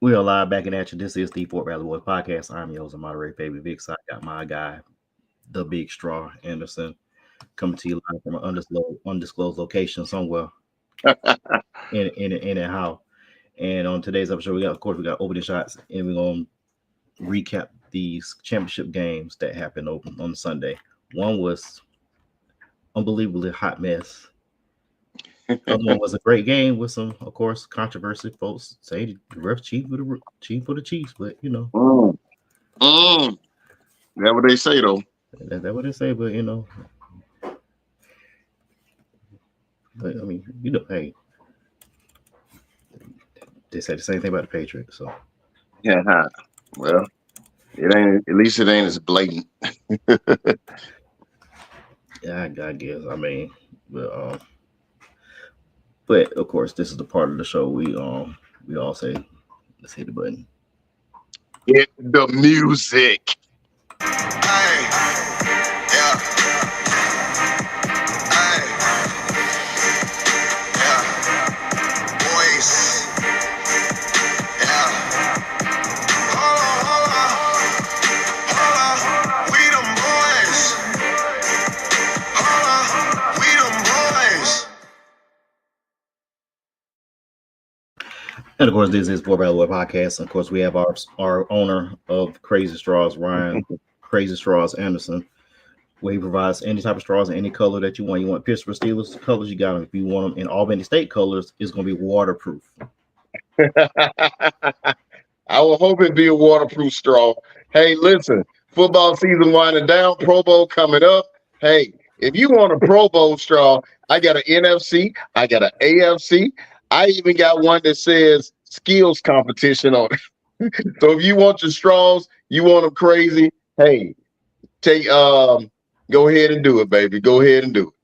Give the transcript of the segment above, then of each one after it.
We are live back in action. This is the Fort Valley Boys podcast. I'm your host and moderator, Baby Vic. So I got my guy, the Big Straw Anderson, coming to you live from an undisclosed location somewhere in and how. And on today's episode, we got opening shots, and we're gonna recap these championship games that happened on Sunday. One was unbelievably hot mess. Other one was a great game with some, of course, controversy. Folks say the ref cheap for the Chiefs, but Mm. Mm. That's what they say though. that's what they say. But but I mean, hey, they said the same thing about the Patriots. So Yeah. Well, it ain't. At least it ain't as blatant. yeah, I guess. I mean, but but of course, this is the part of the show we all say, let's hit the button. Hit the music. Hey, yeah, hey, yeah, boys, yeah. Hold on, we them boys. Hold on, we them boys. And of course, this is Four Battle Boy Podcast. And of course, we have our owner of Crazy Straws, Ryan Crazy Straws Anderson, where he provides any type of straws in any color that you want. You want Pittsburgh Steelers colors, you got them. If you want them in Albany State colors, it's going to be waterproof. I will hope it be a waterproof straw. Hey, listen, football season winding down. Pro Bowl coming up. Hey, if you want a Pro Bowl straw, I got an NFC. I got an AFC. I even got one that says skills competition on it. So if you want your straws, you want them crazy. Hey, take go ahead and do it, baby. Go ahead and do it.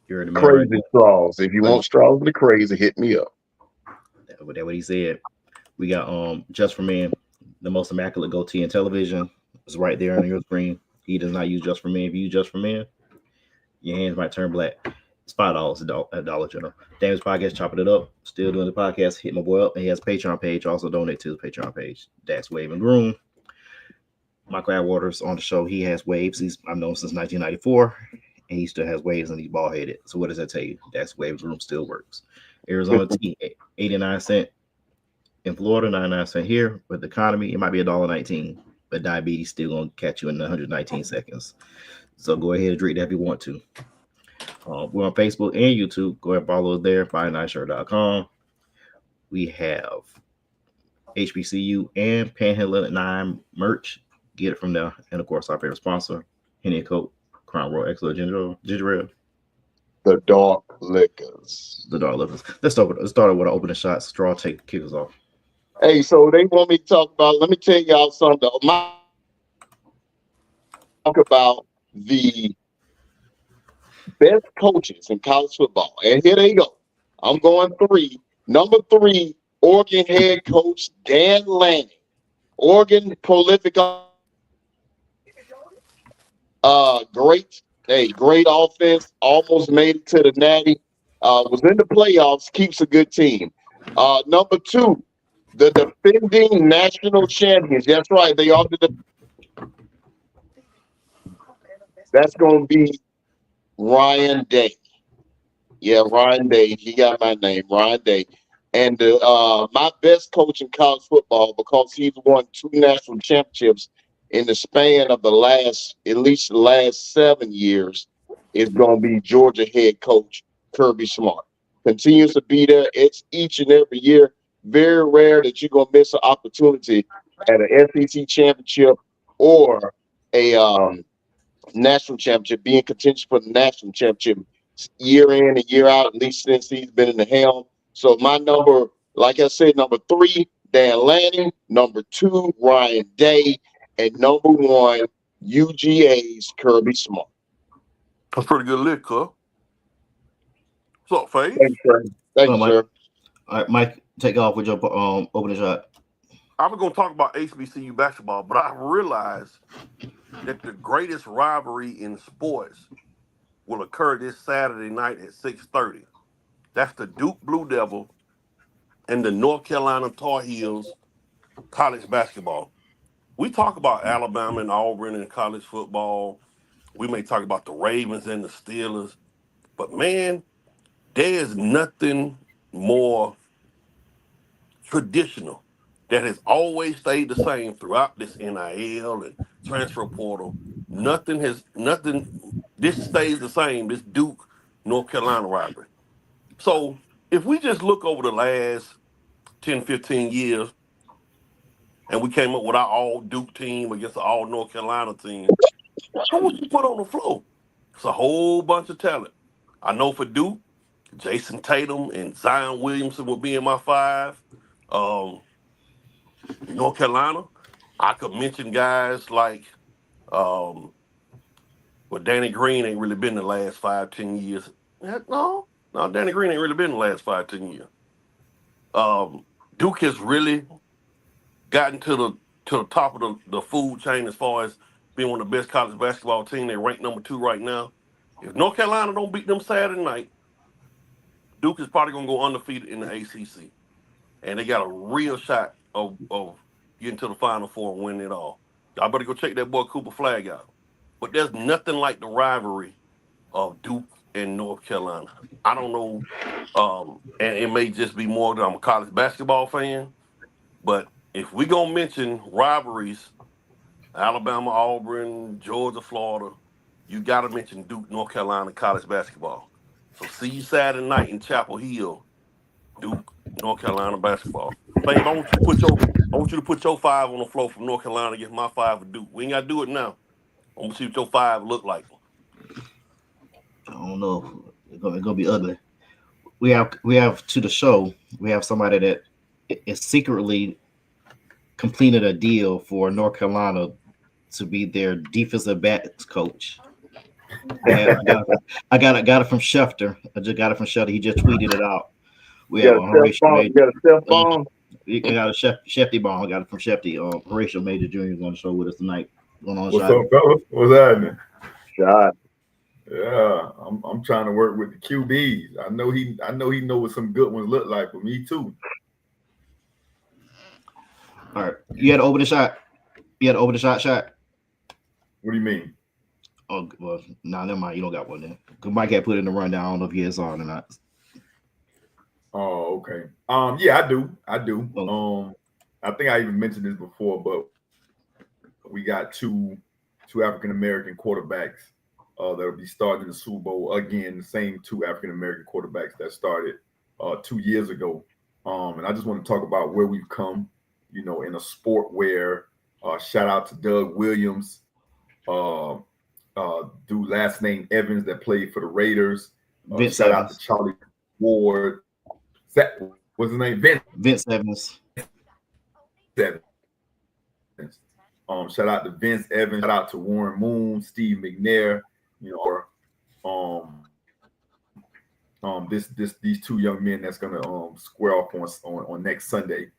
You're the man right Crazy straws. If you want straws with the crazy, hit me up. there. That's what he said. We got Just for Men, the most immaculate goatee in television. It's right there on your screen. He does not use Just for Men. If you use Just for Men, your hands might turn black. It's $5 at Dollar General. Damage Podcast, chopping it up. Still doing the podcast. Hit my boy up. And he has a Patreon page. Also donate to his Patreon page. Dax Wave and Groom. Michael Atwaters on the show. He has waves. I've known since 1994. And he still has waves and he's bald headed. So what does that tell you? Dax Wave and Groom still works. Arizona tea, 89 cents. In Florida, 99 cents here. With the economy, it might be $1.19. But diabetes still gonna catch you in 119 seconds. So go ahead and drink that if you want to. We're on Facebook and YouTube. Go ahead and follow us there. BuyNiceShirt.com. We have HBCU and Panhandle at 9 merch. Get it from there. And of course, our favorite sponsor, Henny & Coke, Crown Royal Excellent Ginger Ale. The dark liquors. The Dark Liquors. Let's start with an opening shot. Straw take kick us off. Hey, so they want me to talk about. Let me tell y'all something. Talk about the best coaches in college football, and here they go. I'm going three. Number three, Oregon head coach Dan Lanning. Oregon prolific, great offense. Almost made it to the Natty. Was in the playoffs. Keeps a good team. Number two, the defending national champions. That's right. They all did. That's going to be Ryan Day. Yeah, Ryan Day. He got my name, Ryan Day. And my best coach in college football, because he's won two national championships in the span of at least the last 7 years, is going to be Georgia head coach Kirby Smart. Continues to be there. It's each and every year. Very rare that you're going to miss an opportunity at an SEC championship or a national championship, being contention for the national championship year in and year out, at least since he's been in the helm. So my number, like I said, number three, Dan Lanning. Number two, Ryan Day. And number one, UGA's Kirby Smart. That's pretty good lick, huh? What's up, Faith? Thanks, sir. Thank you, Mike. sir. All right, Mike, take off with your opening shot. I was going to talk about HBCU basketball, but I realized that the greatest rivalry in sports will occur this Saturday night at 6:30. That's the Duke Blue Devil and the North Carolina Tar Heels college basketball. We talk about Alabama and Auburn in college football. We may talk about the Ravens and the Steelers, but man, there is nothing more traditional that has always stayed the same throughout this NIL and transfer portal. Nothing. This stays the same. This Duke North Carolina rivalry. So if we just look over the last 10, 15 years, and we came up with our all Duke team against the all North Carolina team, who would you put on the floor? It's a whole bunch of talent. I know for Duke, Jason Tatum and Zion Williamson would be in my five. North Carolina, I could mention guys like, well, Danny Green ain't really been the last 5-10 years. No, Danny Green ain't really been the last 5-10 years. Duke has really gotten to the top of the food chain as far as being one of the best college basketball teams. They rank number 2 right now. If North Carolina don't beat them Saturday night, Duke is probably going to go undefeated in the ACC. And they got a real shot of getting to the Final Four and winning it all. Y'all better go check that boy Cooper Flag out. But there's nothing like the rivalry of Duke and North Carolina. I don't know, and it may just be more that I'm a college basketball fan, but if we gonna mention rivalries, Alabama, Auburn, Georgia, Florida, you gotta mention Duke, North Carolina college basketball. So see you Saturday night in Chapel Hill, Duke, North Carolina basketball. Babe, I want you to put your 5 on the floor from North Carolina against my 5 for Duke. We ain't gotta do it now. I want to see what your 5 look like. I don't know. It's gonna be ugly. We have to the show. We have somebody that is secretly completed a deal for North Carolina to be their defensive backs coach. I got it from Schefter. I just got it from Schefter. He just tweeted it out. We have Horatio Major. You got a Shefty Ball. I got it from Shefty. Horatio Major Jr. is on the show with us tonight. Going on, what's up, fellas? What's happening? Shot. Yeah, I'm trying to work with the QBs. I know he know what some good ones look like for me too. All right, you had to open the shot. Shot. What do you mean? Oh well, never mind. You don't got one then. Cause Mike had put it in the rundown. I don't know if he has on or not. Oh, okay. Yeah, I do. Oh. I think I even mentioned this before, but we got two African American quarterbacks that'll be starting the Super Bowl again. The same 2 African American quarterbacks that started 2 years ago. And I just want to talk about where we've come, in a sport where shout out to Doug Williams, dude last name Evans that played for the Raiders. Shout out to Charlie Ward. What's his name? Vince Evans. Shout out to Vince Evans. Shout out to Warren Moon, Steve McNair. These 2 young men that's gonna square off on next Sunday.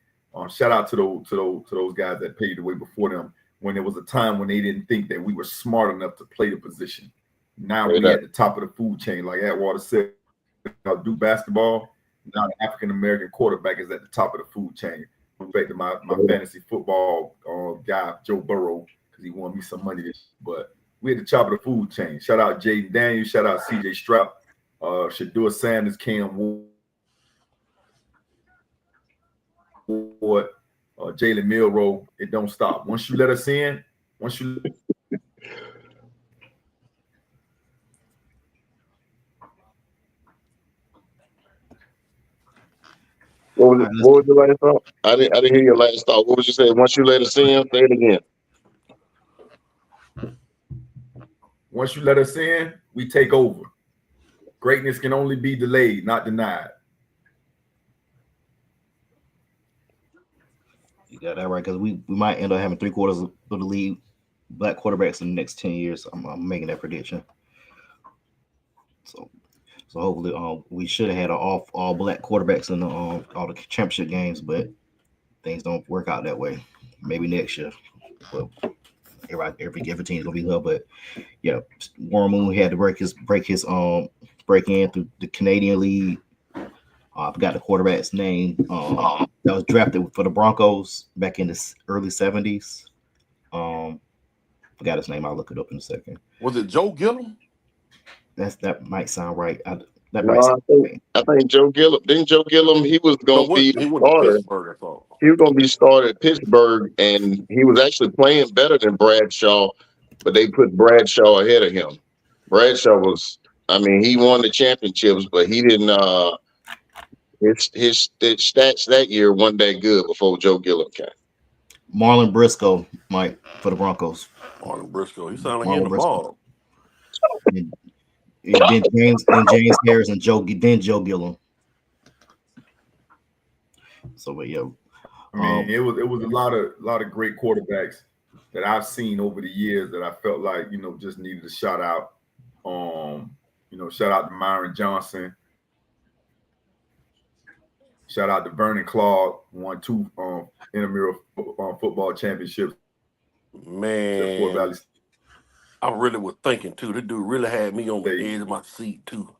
Shout out to those guys that paved the way before them when there was a time when they didn't think that we were smart enough to play the position. Now we're at the top of the food chain, like Atwater said. Do basketball. Now the African American quarterback is at the top of the food chain. In fact, my fantasy football guy Joe Burrow, because he won me some money this, but we at the top of the food chain. Shout out Jaden Daniels. Shout out CJ Stroud. Shedeur Sanders, Cam Ward, Jalen Milroe. It don't stop. Once you let us in, What was your last thought? I didn't hear your last thought. What was you saying? Once you let us in, say it again. Once you let us in, we take over. Greatness can only be delayed, not denied. You got that right, because we might end up having 3/4 of the league black quarterbacks in the next 10 years. I'm making that prediction. So hopefully we should have had all black quarterbacks in all the championship games, but things don't work out that way. Maybe next year. Well, every team's gonna be low, but yeah, Warren Moon had to break in through the Canadian League. I forgot the quarterback's name. That was drafted for the Broncos back in the early '70s. Forgot his name. I'll look it up in a second. Was it Joe Gillum? That might sound right. That No, might sound right. I think Joe Gillum. Didn't Joe Gillum? He was No, going to be he the went to starter. Pittsburgh, I thought. He was going to be started at Pittsburgh, and he was actually playing better than Bradshaw, but they put Bradshaw ahead of him. Bradshaw was, I mean, he won the championships, but he didn't. His stats that year weren't that good before Joe Gillum came. Marlon Briscoe, Mike, for the Broncos. Marlon Briscoe. He sounded like he in the ball. And then James Harris and Joe Gillum. So, but yeah, I mean, it was a lot of great quarterbacks that I've seen over the years that I felt like, you know, just needed a shout out. You know, shout out to Myron Johnson. Shout out to Vernon Clark, won 2 intramural football championships. Man, I really was thinking too. This dude really had me on the edge of my seat too.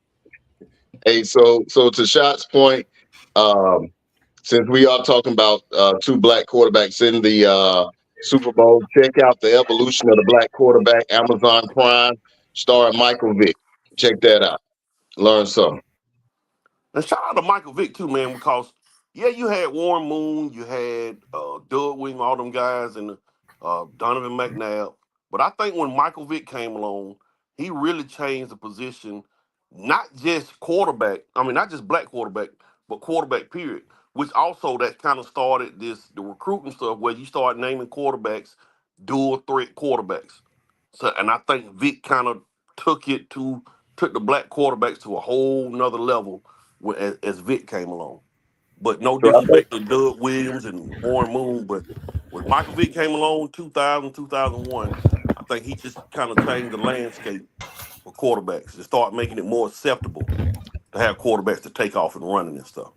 Hey, so to Shot's point, since we are talking about 2 black quarterbacks in the Super Bowl, check out the evolution of the black quarterback, Amazon Prime, starring Michael Vick. Check that out. Learn something. And shout out to Michael Vick too, man, because yeah, you had Warren Moon, you had Doug Wing, all them guys, and Donovan McNabb. But I think when Michael Vick came along, he really changed the position, not just quarterback. I mean, not just black quarterback, but quarterback period. Which also that kind of started the recruiting stuff where you start naming quarterbacks, dual threat quarterbacks. So, and I think Vick kind of took the black quarterbacks to a whole nother level as Vick came along. But no disrespect to Doug Williams and Warren Moon, but when Michael Vick came along 2000, 2001, I think he just kind of changed the landscape for quarterbacks and start making it more acceptable to have quarterbacks to take off and running and stuff.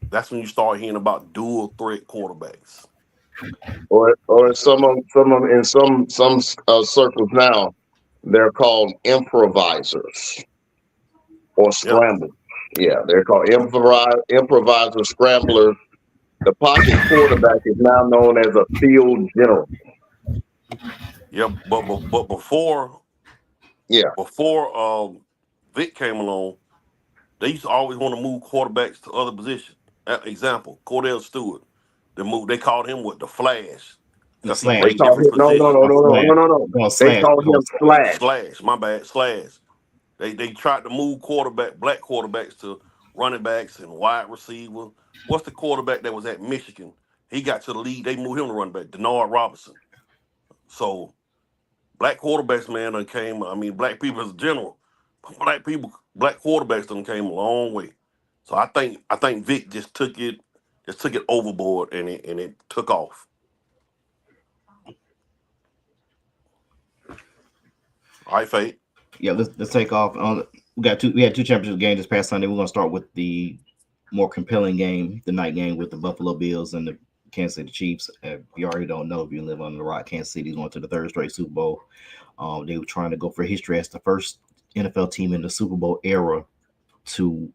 That's when you start hearing about dual threat quarterbacks. Or some in some circles now, they're called improvisers or scramblers. Yeah, they're called improviser scramblers. The pocket quarterback is now known as a field general. Yeah, but before Vic came along, they used to always want to move quarterbacks to other positions. Example, Cordell Stewart. They called him what? The Flash. The Slash. They called him, no. They called him Slash. Slash, my bad, Slash. They tried to move black quarterbacks to running backs and wide receiver. What's the quarterback that was at Michigan? He got to the league. They moved him to running back, Denard Robinson. So black quarterbacks, man, black people as general, black quarterbacks done came a long way. So I think Vic just took it overboard and it took off. All right, Fate. Yeah, let's take off. We had 2 championship games this past Sunday. We're gonna start with the more compelling game, the night game with the Buffalo Bills and the Kansas City Chiefs. If you already don't know, if you live under the rock, Kansas City's going to the 3rd straight Super Bowl. They were trying to go for history as the first NFL team in the Super Bowl era to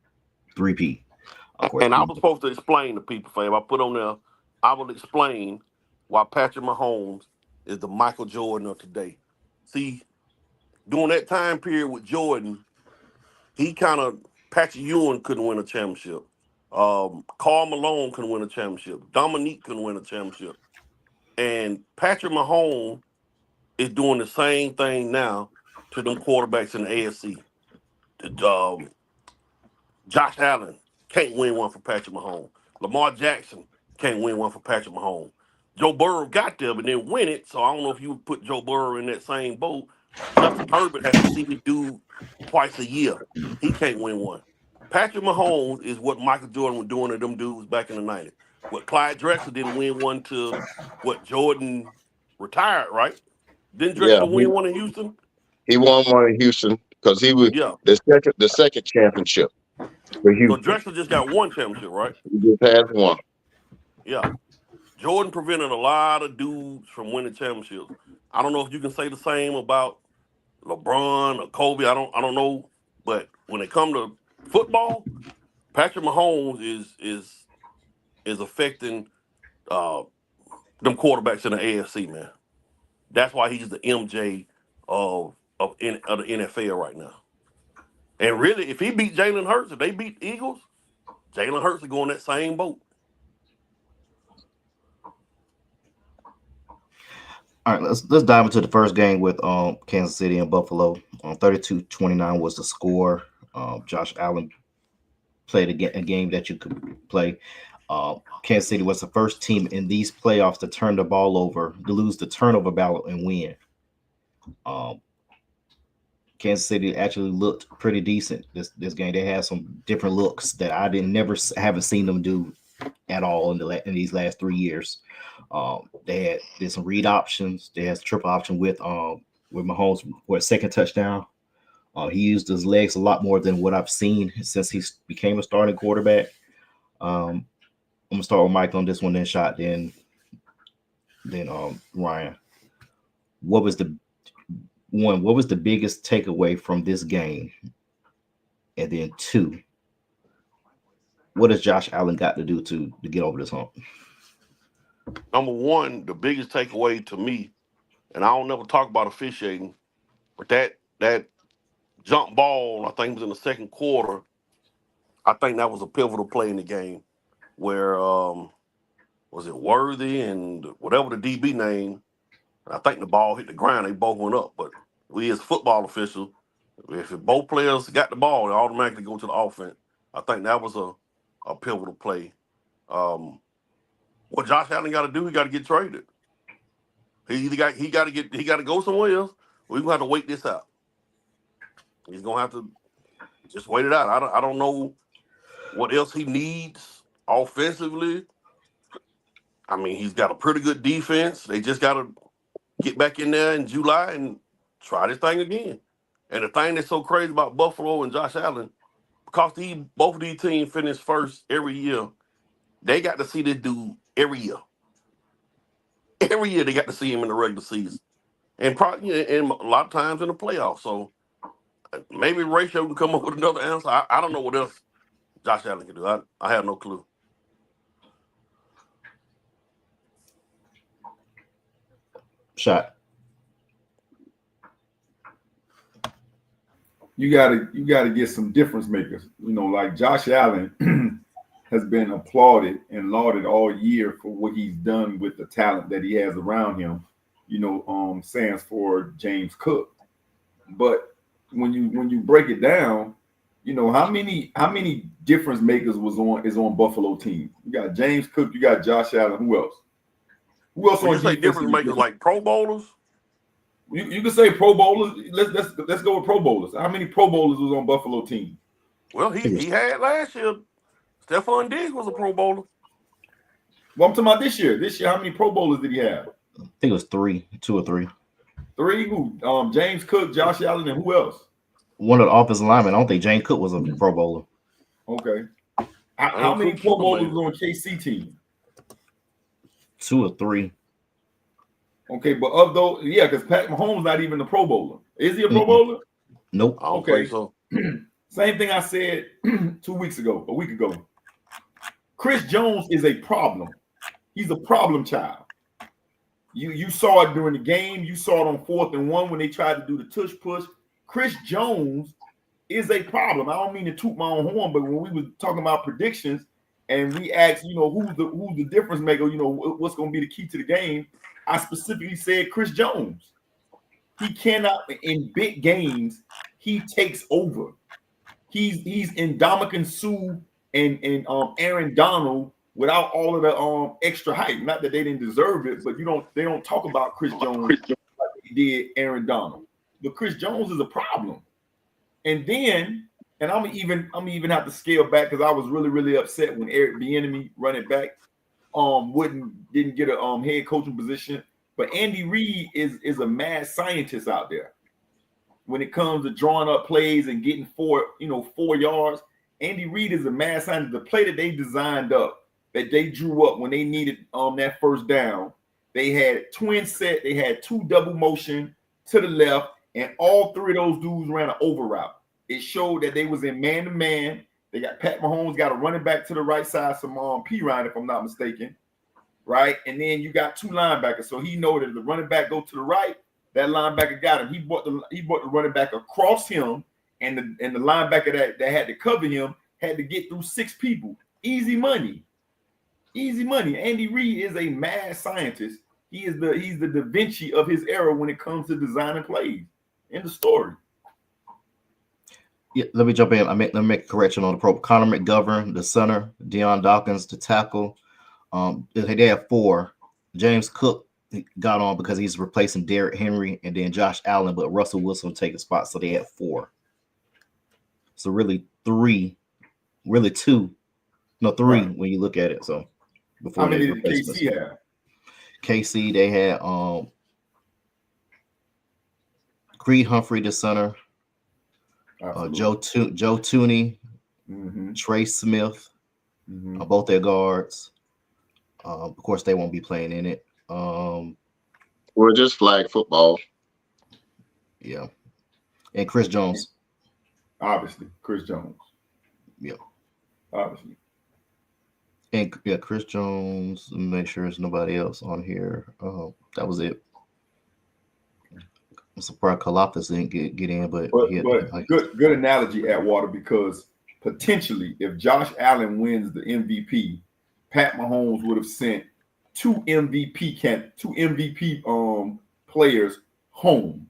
3-peat. And I was supposed to explain to people, fam. I put on there, I will explain why Patrick Mahomes is the Michael Jordan of today. See, during that time period with Jordan, Patrick Ewing couldn't win a championship. Karl Malone couldn't win a championship. Dominique couldn't win a championship. And Patrick Mahomes is doing the same thing now to them quarterbacks in the AFC. Josh Allen can't win one for Patrick Mahomes. Lamar Jackson can't win one for Patrick Mahomes. Joe Burrow got there but didn't win it, so I don't know if you would put Joe Burrow in that same boat. Justin Herbert has to see me do twice a year. He can't win one. Patrick Mahomes is what Michael Jordan was doing to them dudes back in the 90s. What Clyde Drexler didn't win one till Jordan retired, right? Didn't Drexler win one in Houston? He won one in Houston because he was the second championship for Houston. So Drexler just got one championship, right? He just has one. Yeah. Jordan prevented a lot of dudes from winning championships. I don't know if you can say the same about LeBron or Kobe. I don't know, but when it comes to football, Patrick Mahomes is affecting them quarterbacks in the AFC, man. That's why he's the MJ of the NFL right now. And really, if he beat Jalen Hurts, if they beat the Eagles, Jalen Hurts is going that same boat. All right, let's dive into the first game with Kansas City and Buffalo. 32-29 was the score. Josh Allen played a game that you could play. Kansas City was the first team in these playoffs to turn the ball over, to lose the turnover battle and win. Kansas City actually looked pretty decent this game. They had some different looks that I haven't seen them do at all in these last 3 years. They did some read options. They had a triple option with Mahomes for a second touchdown. He used his legs a lot more than what I've seen since he became a starting quarterback. I'm gonna start with Mike on this one, then Shot, then Ryan. What was the biggest takeaway from this game? And then 2, what has Josh Allen got to do to get over this hump? Number one, the biggest takeaway to me, and I don't never talk about officiating, but that jump ball, I think it was in the second quarter, I think that was a pivotal play in the game where was it Worthy and whatever the DB name, I think the ball hit the ground, they both went up. But we as football officials, if both players got the ball, they automatically go to the offense. I think that was a pivotal play. What Josh Allen got to do, he got to get traded. He got to go somewhere else. We're gonna have to wait this out. He's gonna have to just wait it out. I don't know what else he needs offensively. I mean, he's got a pretty good defense. They just got to get back in there in July and try this thing again. And the thing that's so crazy about Buffalo and Josh Allen, because both of these teams finish first every year, they got to see this dude every year. Every year they got to see him in the regular season, and probably and a lot of times in the playoffs. So maybe Ratio can come up with another answer. I don't know what else Josh Allen can do. I have no clue. Shot. You gotta get some difference makers. You know, like Josh Allen has been applauded and lauded all year for what he's done with the talent that he has around him. You know, stands for James Cook. But when you break it down, you know, how many difference makers is on Buffalo team? You got James Cook, you got Josh Allen. Who else? Who else When on you say defense? difference makers like Pro Bowlers? You can say Pro Bowlers. Let's go with Pro Bowlers. How many Pro Bowlers was on Buffalo team? Well, he had last year. Stephon Diggs was a Pro Bowler. Well, I'm talking about this year. This year, how many Pro Bowlers did he have? I think it was 3, 2 or 3. 3. Who? James Cook, Josh Allen, and who else? One of the offensive linemen. I don't think James Cook was a Pro Bowler. Okay. How many Pro Bowlers was on KC team? 2 or 3. Okay, but of those, yeah, because Pat Mahomes not even a Pro Bowler. Is he a Pro Bowler? Nope. I don't Okay. think so. Same thing I said a week ago. Chris Jones is a problem. He's a problem child. You saw it during the game. You saw it on 4th and 1 when they tried to do the tush push. Chris Jones is a problem. I don't mean to toot my own horn, but when we were talking about predictions and we asked, you know, who's the difference maker, you know, what's going to be the key to the game, I specifically said Chris Jones. He cannot, in big games, he takes over. He's in Ndamukong Suh and Aaron Donald without all of the extra hype. Not that they didn't deserve it, but they don't talk about Chris Jones like they did Aaron Donald. But Chris Jones is a problem. And then, and I'm even have to scale back because I was really, really upset when Eric Bieniemy, running back, didn't get a head coaching position. But Andy Reid is a mad scientist out there. When it comes to drawing up plays and getting 4 yards, Andy Reid is a mad scientist. The play that they designed up, that they drew up when they needed that first down, They had twin set. They had two double motion to the left, and all three of those dudes ran an over route. It showed that they was in man-to-man. They got Pat Mahomes got a running back to the right side, some P-Ryan, if I'm not mistaken, right? And then you got two linebackers. So he know that if the running back go to the right, that linebacker got him. He brought the running back across him, and the linebacker that had to cover him had to get through six people. Easy money. Easy money. Andy Reid is a mad scientist. He's the Da Vinci of his era when it comes to designing plays. In the story. Yeah, let me jump in. Let me make a correction on the pro. Connor McGovern, the center, Deion Dawkins, the tackle. They have four. James Cook got on because he's replacing Derrick Henry, and then Josh Allen, but Russell Wilson will take a spot. So they had four. So really three, really two. No, three when you look at it. So before how many did KC have? KC, they had Creed Humphrey, the center, Joe Tooney, Trey Smith, both their guards. Of course, they won't be playing in it. We're just flag football. Yeah, and Chris Jones. Obviously, Chris Jones. Yeah, obviously. And yeah, Chris Jones. Make sure there's nobody else on here. That was it. I'm surprised Kalafdis didn't get in, but good analogy, Atwater, because potentially if Josh Allen wins the MVP, Pat Mahomes would have sent two MVP players home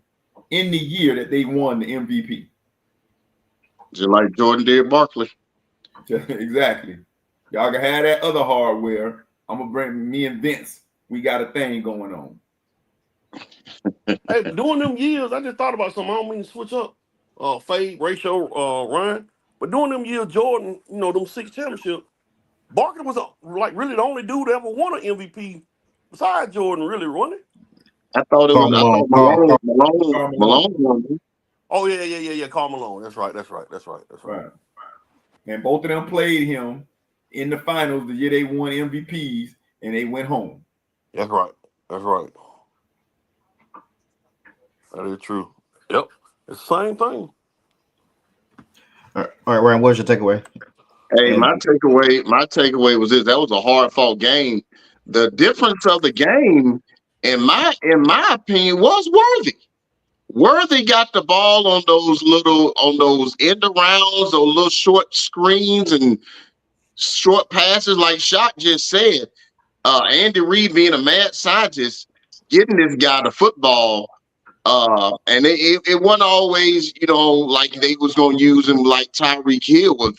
in the year that they won the MVP. Just like Jordan did Barkley. Exactly. Y'all can have that other hardware. I'm gonna bring me and Vince. We got a thing going on. Hey, during them years, I just thought about something. I don't mean to switch up fade ratio, Ryan, but during them years, Jordan, them 6 championships, Barkley was really the only dude that ever won an MVP besides Jordan, really, wasn't it? I thought it was Malone won. Oh yeah. Karl Malone. That's right. Right. And both of them played him in the finals the year they won MVPs, and they went home. That's right. That is true. Yep. It's the same thing. All right, Ryan, what's your takeaway? Hey, my takeaway was this. That was a hard-fought game. The difference of the game, in my opinion, was Worthy. Worthy got the ball on those end arounds, those little short screens and short passes, like Shot just said. Andy Reid, being a mad scientist, getting this guy the football. And it wasn't always, like they was going to use him like Tyreek Hill was,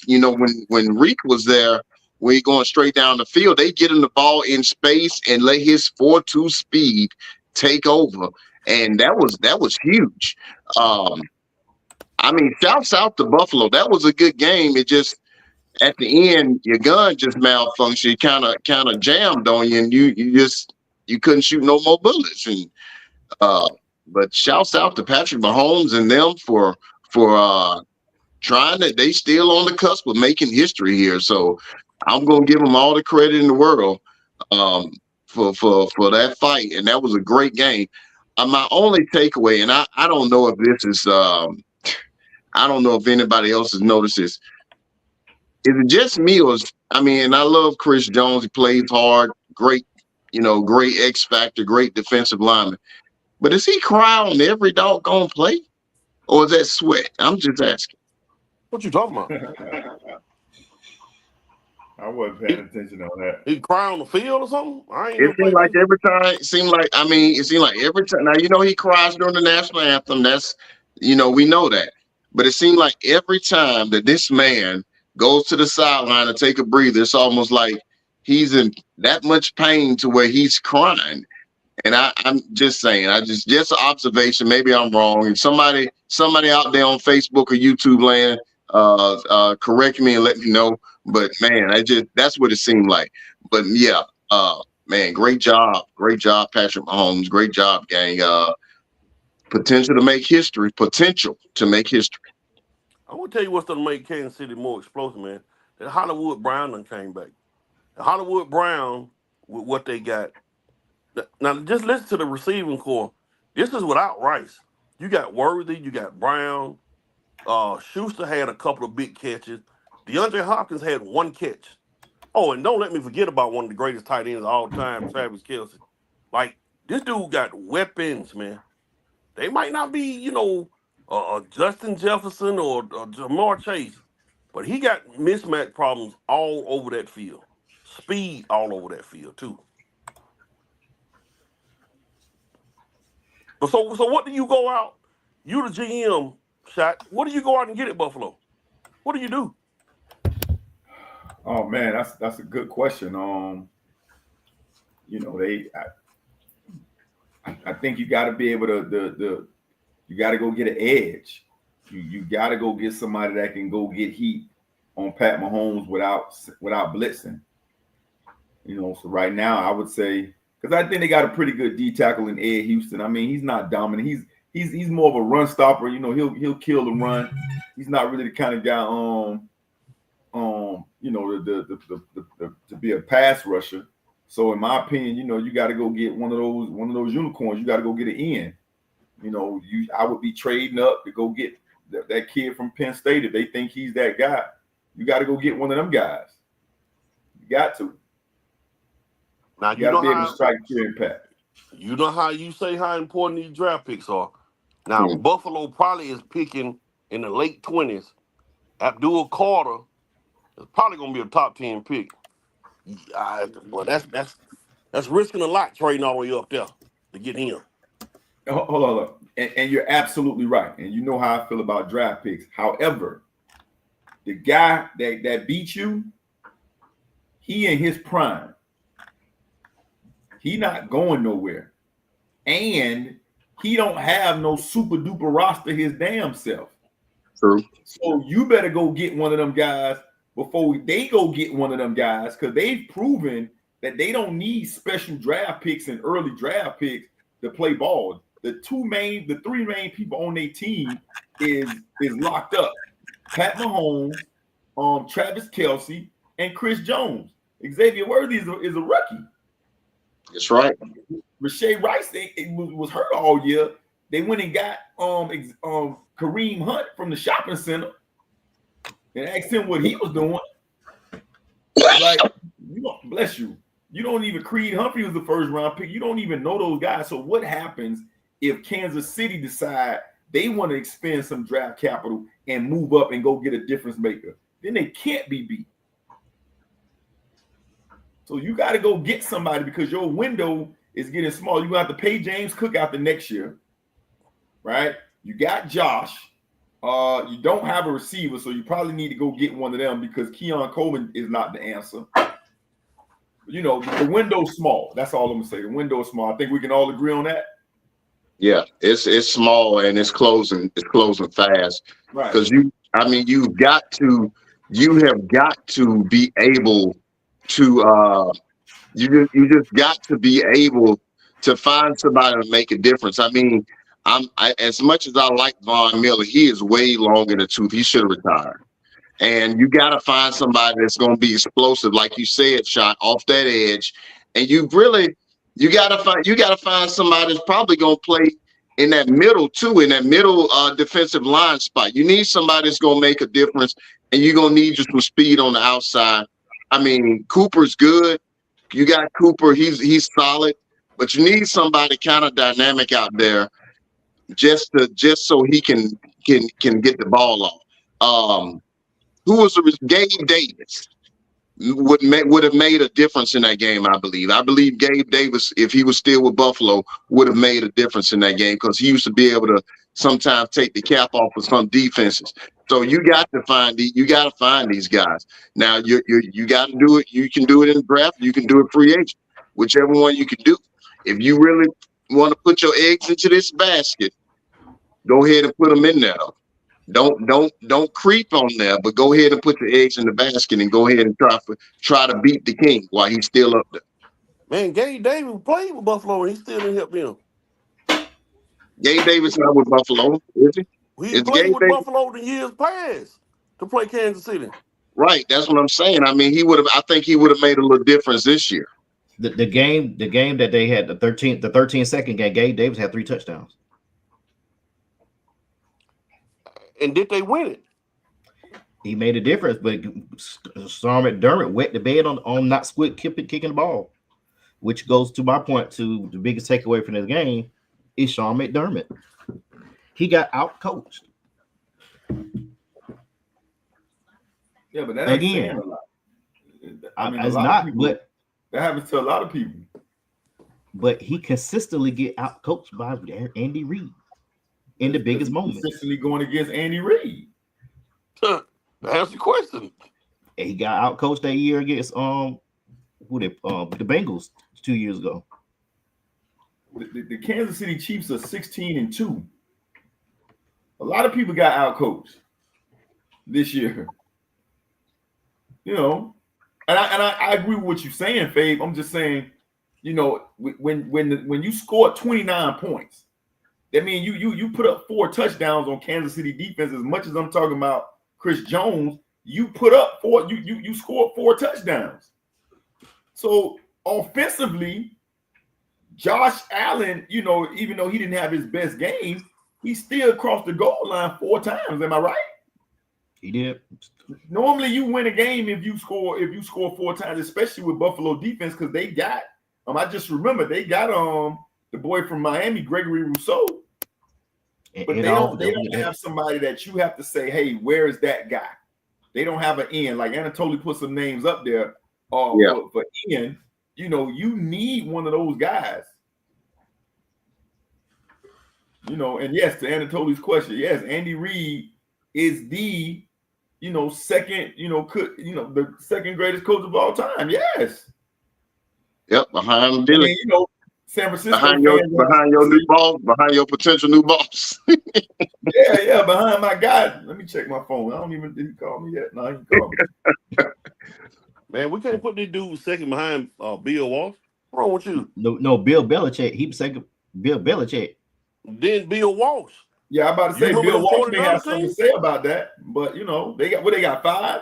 when Reek was there, when he going straight down the field, they get him the ball in space and let his 4.2 speed take over. And that was huge. Shouts out to Buffalo. That was a good game. It just, at the end, your gun just malfunctioned, kind of jammed on you, and you couldn't shoot no more bullets. And but shouts out to Patrick Mahomes and them for trying to. They still on the cusp of making history here. So I'm gonna give them all the credit in the world for that fight, and that was a great game. My only takeaway, and I don't know if this is I don't know if anybody else has noticed this. Is it just me, or I love Chris Jones. He plays hard, great X factor, great defensive lineman. But does he cry on every doggone play? Or is that sweat? I'm just asking. What you talking about? I wasn't paying attention on that. He cry on the field or something? It seemed like every time. It seemed like every time. Now, he cries during the national anthem. That's, we know that. But it seemed like every time that this man goes to the sideline to take a breather, it's almost like he's in that much pain to where he's crying. And I'm just saying, just an observation. Maybe I'm wrong. And somebody out there on Facebook or YouTube land, correct me and let me know. But man, that's what it seemed like. But yeah, man, great job, Patrick Mahomes. Great job, gang. Potential to make history. I want to tell you what's going to make Kansas City more explosive, man. That Hollywood Brown done came back. The Hollywood Brown, with what they got, Now, just listen to the receiving core. This is without Rice. You got Worthy, you got Brown. Schuster had a couple of big catches. DeAndre Hopkins had one catch. Oh, and don't let me forget about one of the greatest tight ends of all time, Travis Kelce. Like, this dude got weapons, man. They might not be, Justin Jefferson or Jamar Chase, but he got mismatch problems all over that field. Speed all over that field, too. But so what do you go out? You the GM, Shaq. What do you go out and get at Buffalo? What do you do? Oh man, that's a good question. I think you got to be able to you got to go get an edge. You got to go get somebody that can go get heat on Pat Mahomes without blitzing. So right now I would say, because I think they got a pretty good D tackle in Ed Houston. I mean, he's not dominant. He's more of a run stopper. He'll kill the run. He's not really the kind of guy to be a pass rusher. So in my opinion, you got to go get one of those unicorns. You got to go get an end. I would be trading up to go get that kid from Penn State if they think he's that guy. You got to go get one of them guys. You got to. Now You got to be able to strike your impact. You know how you say how important these draft picks are. Now Buffalo probably is picking in the late 20s. Abdul Carter is probably going to be a top 10 pick. Well, that's risking a lot trading all the way up there to get him. Hold on. And you're absolutely right. And you know how I feel about draft picks. However, the guy that beat you, he in his prime. He not going nowhere. And he don't have no super duper roster his damn self. True. So you better go get one of them guys before they go get one of them guys, because they've proven that they don't need special draft picks and early draft picks to play ball. The three main people on their team is locked up. Pat Mahomes, Travis Kelce, and Chris Jones. Xavier Worthy is a rookie. That's right. Rashee Rice was hurt all year. They went and got Kareem Hunt from the shopping center and asked him what he was doing. Like, bless you. You don't even, Creed Humphrey was the first round pick. You don't even know those guys. So what happens if Kansas City decide they want to expend some draft capital and move up and go get a difference maker? Then they can't be beat. So you got to go get somebody because your window is getting small. You're going to have to pay James Cook out the next year, right? You got Josh. You don't have a receiver, so you probably need to go get one of them because Keon Coleman is not the answer. The window's small. That's all I'm going to say. The window is small. I think we can all agree on that. Yeah, it's small and it's closing. It's closing fast. Right. Because you have got to be able to you just got to be able to find somebody to make a difference. I mean, as much as I like Von Miller, he is way long in the tooth. He should have retired. And you got to find somebody that's going to be explosive, like you said, shot off that edge. And you got to find somebody that's probably going to play in that middle too, in that middle defensive line spot. You need somebody that's going to make a difference, and you're going to need just some speed on the outside. I mean, Cooper's good. You got Cooper; he's solid, but you need somebody kind of dynamic out there, just so he can get the ball off. Who was Gabe Davis? Would have made a difference in that game, I believe. I believe Gabe Davis, if he was still with Buffalo, would have made a difference in that game because he used to be able to sometimes take the cap off of some defenses. So you got to find these guys. Now you got to do it. You can do it in the draft. You can do it free agent, whichever one you can do. If you really want to put your eggs into this basket, go ahead and put them in there. Don't creep on there, but go ahead and put your eggs in the basket and go ahead and try to beat the king while he's still up there. Man, Gabe Davis played with Buffalo and he still didn't help him. Gabe Davis not with Buffalo, is he? He played with Buffalo the years past to play Kansas City. Right, that's what I'm saying. I mean, I think he would have made a little difference this year. The game that they had, the 13-second game, Gabe Davis had 3 touchdowns. And did they win it? He made a difference, but Sean McDermott wet the bed on not kicking the ball, which goes to my point to the biggest takeaway from this game is Sean McDermott. He got out coached. Yeah, but that ain't Again, saying a lot. it's not, but that happens to a lot of people. But he consistently get out coached by Andy Reid in the biggest moments. Consistently going against Andy Reid. That's the question. And he got out coached that year against the Bengals 2 years ago. The Kansas City Chiefs are 16-2. A lot of people got out coached this year. You know, and I agree with what you're saying, Fabe. I'm just saying, you know, when you score 29 points, that means you put up 4 touchdowns on Kansas City defense. As much as I'm talking about Chris Jones, you put up 4. You scored 4 touchdowns. So offensively, Josh Allen, you know, even though he didn't have his best game, he still crossed the goal line 4 times. Am I right? He did. Normally, you win a game if you score 4 times, especially with Buffalo defense, because they got. I just remember they got the boy from Miami, Gregory Rousseau. But they don't have somebody that you have to say, hey, where is that guy? They don't have an end. Like Anatoly put some names up there for Ian. You know, you need one of those guys. You know, and yes, to Anatoly's question, yes, Andy Reid is the, you know, second, the second greatest coach of all time. Yes. Yep, behind Billy. I mean, you know, San Francisco behind your new boss, behind your potential new boss. yeah, behind my guy. Let me check my phone. I don't even did he call me yet? No, he called me. Man, we can't put this dude second behind Bill Walsh. What's wrong with you? No, Bill Belichick. He was second. Bill Belichick. Then Bill Walsh. Yeah, I'm about to say You Bill remember Walsh may have 49 something to team? say about that, but you know, they got 5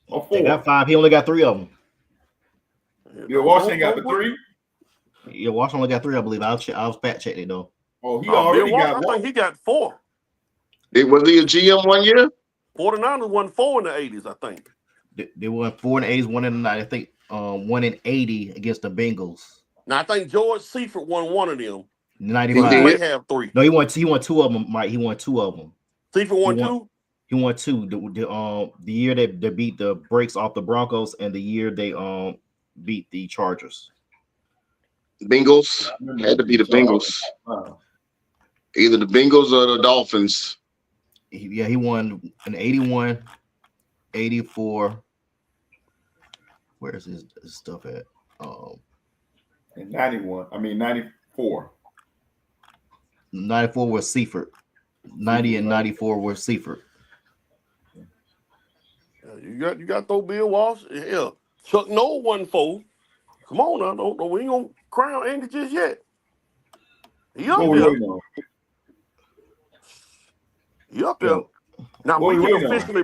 or 4. They got 5. He only got 3 of them. Bill Walsh ain't got the 3. Yeah, Walsh only got 3, I believe. I'll fact check it though. Oh, he Bill already Walsh, got I 1. think he got 4. Was he a GM one year? 49ers won 4 in the 80s, I think. They won 4 in the 80s, 1 in the 90s. I think 1 in 80 against the Bengals. Now I think George Seifert won 1 of them. 95. He may have 3. No, he won 2 of them, Mike. He won 2 of them. Seifert won 2? He won 2. The year they beat the brakes off the Broncos and the year they beat the Chargers. Bengals had to be the Bengals. Either the Bengals or the Dolphins. He won in 81, 84. Where's his stuff at? In 94. 94 was Seifert. 90 and 94 were Seifert. You got to throw Bill Walsh. Yeah. Chuck Noll won 4. Come on now. No, we ain't gonna crown Andy just yet. He up there. He up there. Now we can officially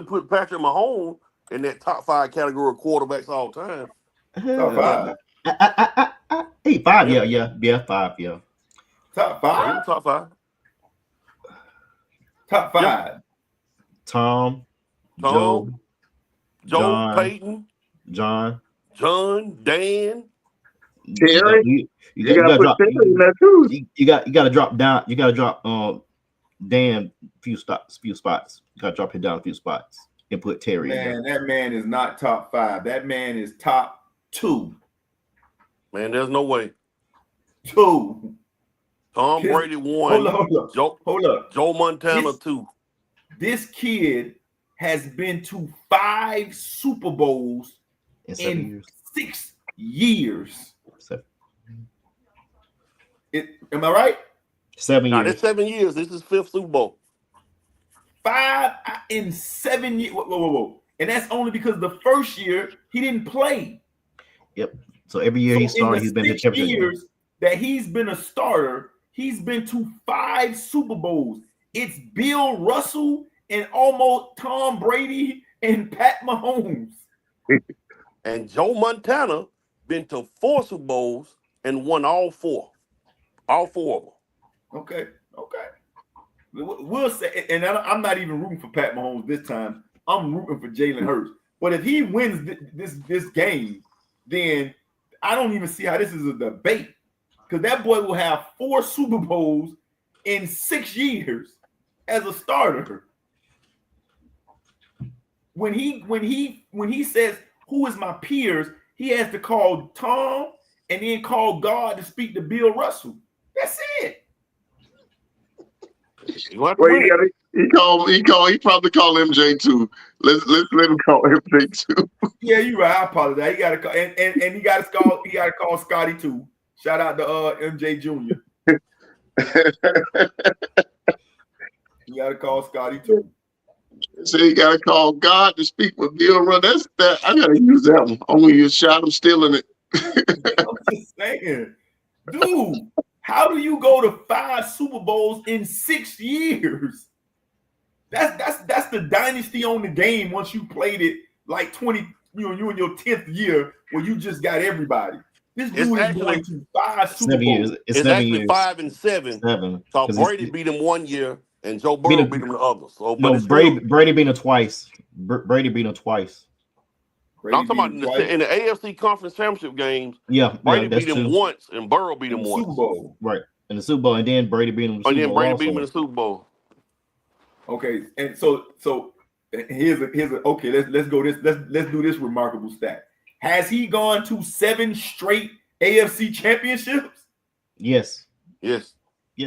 put Patrick Mahomes in that top 5 category of quarterbacks all time. Top 5. Hey, 5, yeah, 5, yeah. Top 5. Yeah, top 5. Top 5. Yep. Tom, Joe John, Payton, John, Dan. Terry. You got to drop. Terry in that too. You got to drop down. You got to drop Dan few spots. You got to drop him down a few spots and put Terry. Man, that man is not top 5. That man is top 2. Man, there's no way. 2. Tom Brady 1. Hold up. Joe Montana 2. This kid has been to 5 Super Bowls in 7 years. 6 years. 7. Am I right? 7 Now, years. that's 7 years. This is 5th Super Bowl. 5 in 7 years. Whoa. And that's only because the first year he didn't play. Yep. So every year he started, he's been to championship. Years that he's been a starter, he's been to 5 Super Bowls. It's Bill Russell and almost Tom Brady and Pat Mahomes. And Joe Montana been to 4 Super Bowls and won all 4. All 4 of them. Okay. We'll say, and I'm not even rooting for Pat Mahomes this time. I'm rooting for Jalen Hurts. But if he wins this game, then I don't even see how this is a debate, because that boy will have 4 Super Bowls in 6 years as a starter. When he says, "Who is my peers?" he has to call Tom and then call God to speak to Bill Russell. That's it. Well, he probably call MJ too. Let's let him call MJ too. Yeah, you're right. I apologize. He got to call, and he got to call Scotty too. Shout out to MJ Jr. You got to call Scotty too. So you got to call God to speak with Bill Russell. I got to use that one. I'm gonna use shot him stealing it. I'm just saying, dude. How do you go to 5 Super Bowls in 6 years? That's the dynasty on the game. Once you played it like 20, you in your 10th year where you just got everybody. This dude is going to 5 Super Bowls. It's 7 years. 5 and 7. 7. So Brady beat him 1 year, and Joe Burrow beat him the other. So, Brady beat him twice. Brady beat him twice. I'm talking about in the AFC Conference Championship games. Yeah, Brady beat him once, and Burrow beat him once. Super Bowl. Right, in the Super Bowl, and then Brady beat him. And then Brady beat him in the Super Bowl. Okay, and so here's a okay. Let's go this. Let's do this remarkable stat. Has he gone to 7 straight AFC championships? Yes.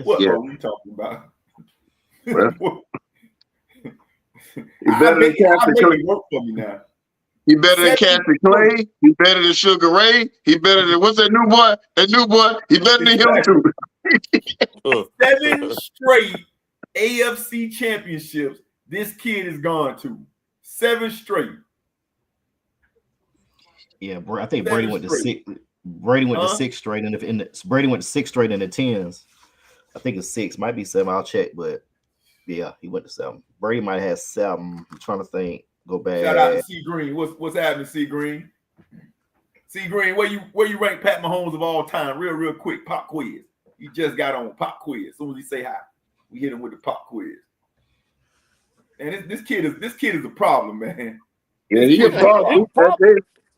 What are we talking about? Well, he better than Cassie work for me now. He better than Cassie Clay. He better than Sugar Ray. He better than what's that new boy? That new boy. He better than him too. 7 straight AFC championships. This kid has gone to 7 straight. Yeah, bro. I think Brady went to 6. Brady went to 6 straight, and Brady went to 6 straight in the 10s. I think it's 6. Might be 7. I'll check, but yeah, he went to 7. Brady might have had 7. I'm trying to think. Go back. Shout out to C Green. What's happening, C Green? C Green, where you rank Pat Mahomes of all time? Real quick, pop quiz. He just got on pop quiz. As soon as he say hi, we hit him with the pop quiz. And this kid is a problem, man. Yeah, he's a problem.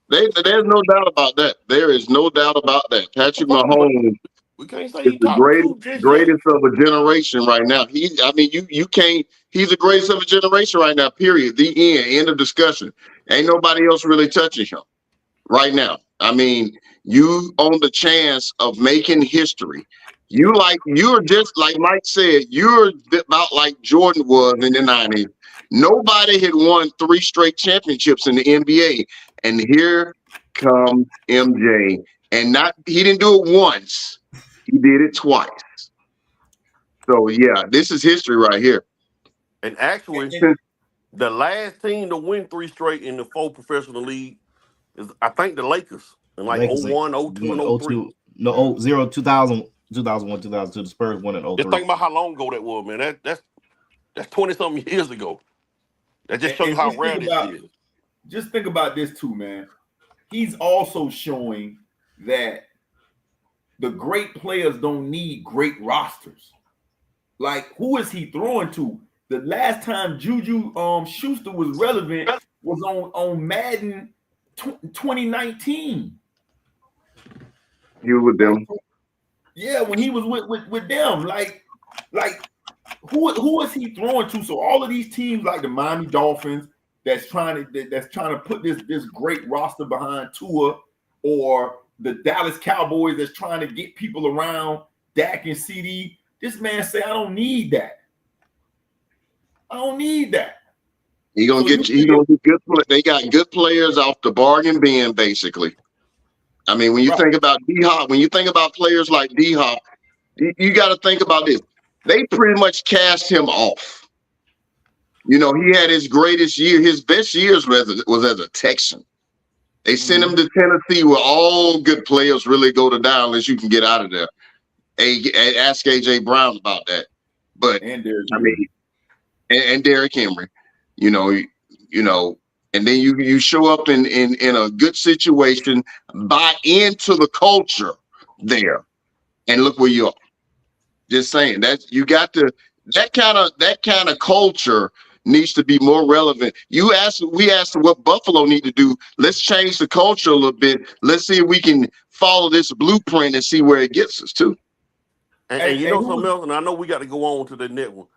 There's no doubt about that. There is no doubt about that. Patrick Mahomes we can't say is the greatest of a generation right now. You can't. He's the greatest of a generation right now. Period. The end of discussion. Ain't nobody else really touching him right now. I mean, you own the chance of making history. You're just like Mike said. You're about like Jordan was in the 90s. Nobody had won 3 straight championships in the NBA, and here comes MJ. And he didn't do it once. He did it twice. So yeah, this is history right here. And actually, the last team to win 3 straight in the 4 professional league is, I think, the Lakers in like 01, 02, and 03. No, 2000, 2001, 2002. The Spurs won in 03. Just think about how long ago that was, man. That's 20-something years ago. That just shows you how rare this is. Just think about this too, man. He's also showing that the great players don't need great rosters. Like, who is he throwing to? The last time Juju Schuster was relevant was on Madden 2019. He was with them. Yeah, when he was with them. Like who is he throwing to? So all of these teams like the Miami Dolphins that's trying to put this great roster behind Tua, or the Dallas Cowboys that's trying to get people around Dak and CD. This man say, I don't need that. I don't need that. He gonna get good. They got good players off the bargain bin, basically. I mean, when you think about D-Hop, when you think about players like D-Hop, you got to think about this. They pretty much cast him off. You know, he had his greatest year. His best years was as a Texan. They sent him to Tennessee, where all good players really go to die unless you can get out of there. Ask AJ Brown about that. But and Derrick Henry, you know, and then you show up in a good situation, buy into the culture there, and look where you are. Just saying that you got to that kind of culture needs to be more relevant. We asked what Buffalo need to do. Let's change the culture a little bit. Let's see if we can follow this blueprint and see where it gets us to. And you know something else, and I know we got to go on to the next one.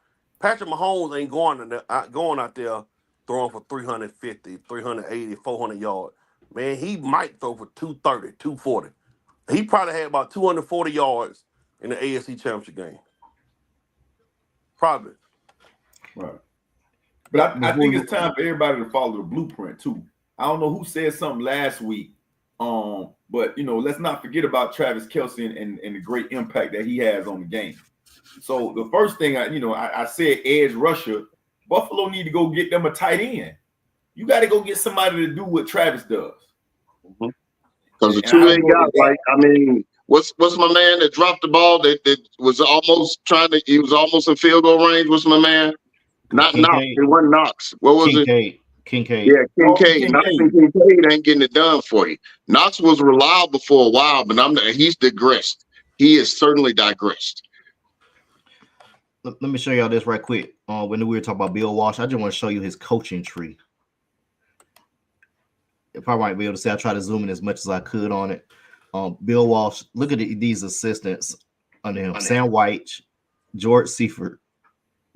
Patrick Mahomes ain't going out there throwing for 350, 380, 400 yards. Man, he might throw for 230, 240. He probably had about 240 yards in the AFC Championship game. Probably. Right. But I think it's time for everybody to follow the blueprint too. I don't know who said something last week, but let's not forget about Travis Kelce and the great impact that he has on the game. So the first thing I said, edge rusher, Buffalo need to go get them a tight end. You got to go get somebody to do what Travis does. Because the two ain't got what's my man that dropped the ball that was almost he was almost in field goal range? What's my man? Not Knox. It wasn't Knox. What was it? Kincaid. Yeah, Kincaid. Knox and Kincaid ain't getting it done for you. Knox was reliable for a while, but he's digressed. He has certainly digressed. Let me show y'all this right quick. When we were talking about Bill Walsh, I just want to show you his coaching tree. You probably might be able to see. I try to zoom in as much as I could on it. Bill Walsh, look at these assistants under him. Sam White, George Seifert,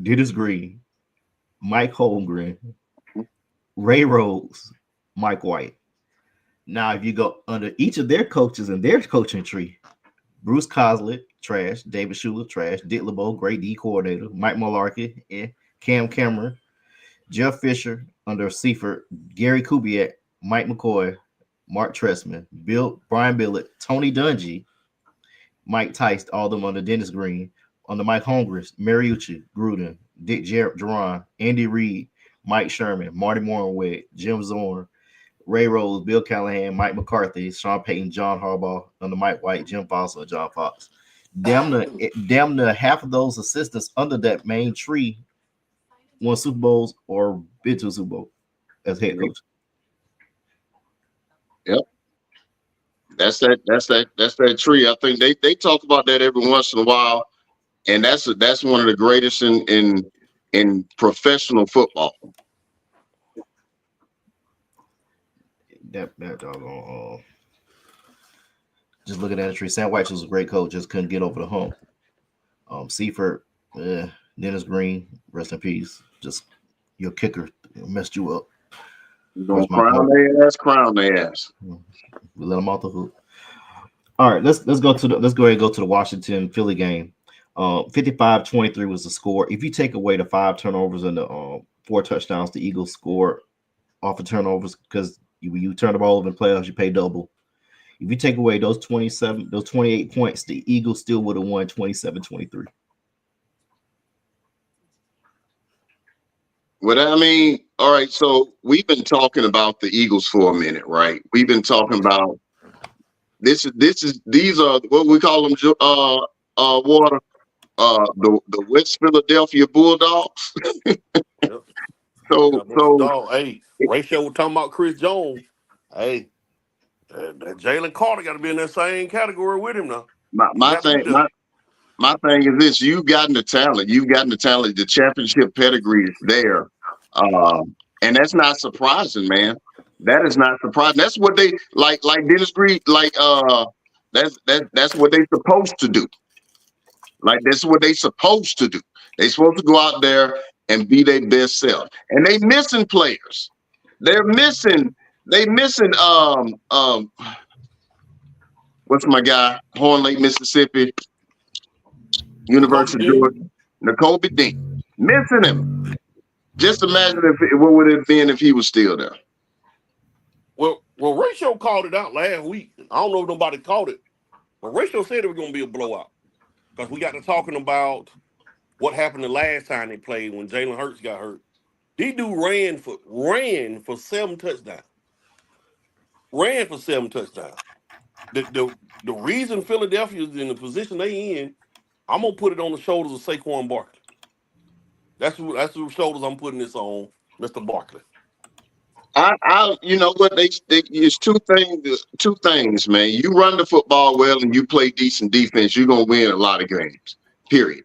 Dennis Green, Mike Holmgren, Ray Rose, Mike White. Now, if you go under each of their coaches and their coaching tree, Bruce Coslett, trash. David Shula, trash. Dick LeBeau, great D coordinator. Mike Mularkey, Cam Cameron, Jeff Fisher under Seifert, Gary Kubiak, Mike McCoy, Mark Trestman, Brian Billett, Tony Dungy, Mike Tice, all them under Dennis Green, under Mike Holmgren, Mariucci, Gruden, Dick Geron, Andy Reid, Mike Sherman, Marty Mornweg, Jim Zorn, Ray Rose, Bill Callahan, Mike McCarthy, Sean Payton, John Harbaugh, under Mike White, Jim Foster, John Fox. Damn near half of those assistants under that main tree won Super Bowls or been to a Super Bowl as head coach. Yep. That's that tree. I think they talk about that every once in a while, and that's one of the greatest in professional football. That doggone. Just looking at the tree. Sam White was a great coach, just couldn't get over the hump. Seifert, Dennis Green, rest in peace. Just your kicker messed you up. Don't crown their ass. We let them off the hook. All right, let's go ahead and go to the Washington Philly game. 55-23 was the score. If you take away the 5 turnovers and the 4 touchdowns, the Eagles scored off of turnovers because you turn the ball over in playoffs, you pay double. If you take away those 28 points, the Eagles still would have won 27-23. What I mean, all right, so we've been talking about the Eagles for a minute, right? We've been talking about these are what we call them, Water, the West Philadelphia Bulldogs. So hey, Ratio was talking about Chris Jones. Hey, that Jalen Carter got to be in that same category with him now. My thing is this: you've gotten the talent. The championship pedigree is there, and that's not surprising, man. That is not surprising. That's what they like Dennis Green. That's what they're supposed to do. Like that's what they're supposed to do. They're supposed to go out there and be their best self. And they missing players. They missing what's my guy? Horn Lake, Mississippi, University of Georgia, Nakobe Dean. Missing him. Just imagine what would it have been if he was still there. Well, Ratio called it out last week. I don't know if nobody called it, but Ratio said it was going to be a blowout because we got to talking about what happened the last time they played when Jalen Hurts got hurt. These dude ran for 7 touchdowns. Ran for 7 touchdowns. The reason Philadelphia is in the position they in, I'm gonna put it on the shoulders of Saquon Barkley. That's the shoulders I'm putting this on, Mr. Barkley. you know what it's two things, man. You run the football well and you play decent defense, you're gonna win a lot of games. Period.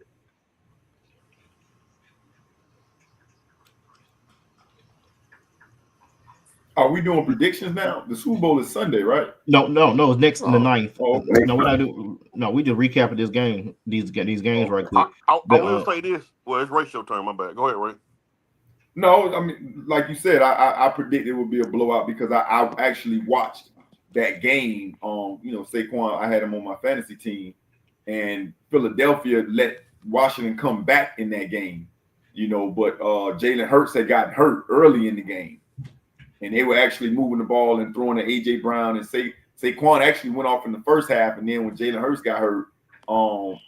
Are we doing predictions now? The Super Bowl is Sunday, right? No, it's next in the ninth. Oh, okay. No, what I do? No, we just recap of this game. These games right quick. I will say this. Well, it's Ray's turn. My bad. Go ahead, Ray. No, I mean, like you said, I predict it would be a blowout because I actually watched that game. You know, Saquon, I had him on my fantasy team, and Philadelphia let Washington come back in that game. You know, but Jalen Hurts had gotten hurt early in the game, and they were actually moving the ball and throwing to AJ Brown, and Saquon actually went off in the first half, and then when Jalen Hurts got hurt,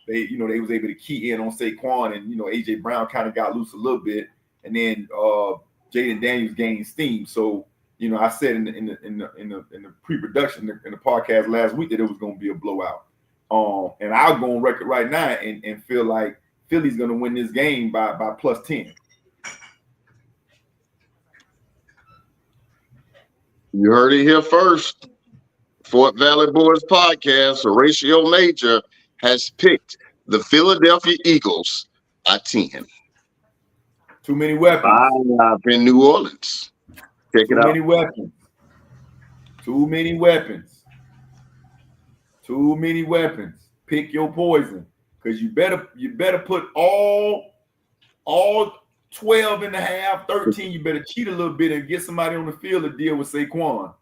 they was able to key in on Saquon, and AJ Brown kind of got loose a little bit. And then Jaden Daniels gained steam. So I said in the pre-production in the podcast last week that it was going to be a blowout. And I'll go on record right now and feel like Philly's going to win this game by plus 10. You heard it here first. Fort Valley Boys podcast, Horatio Major has picked the Philadelphia Eagles by 10. Too many weapons. Up in New Orleans. Check it out. Too many weapons. Too many weapons. Too many weapons. Pick your poison, because you better put all 12 and a half, 13. You better cheat a little bit and get somebody on the field to deal with Saquon.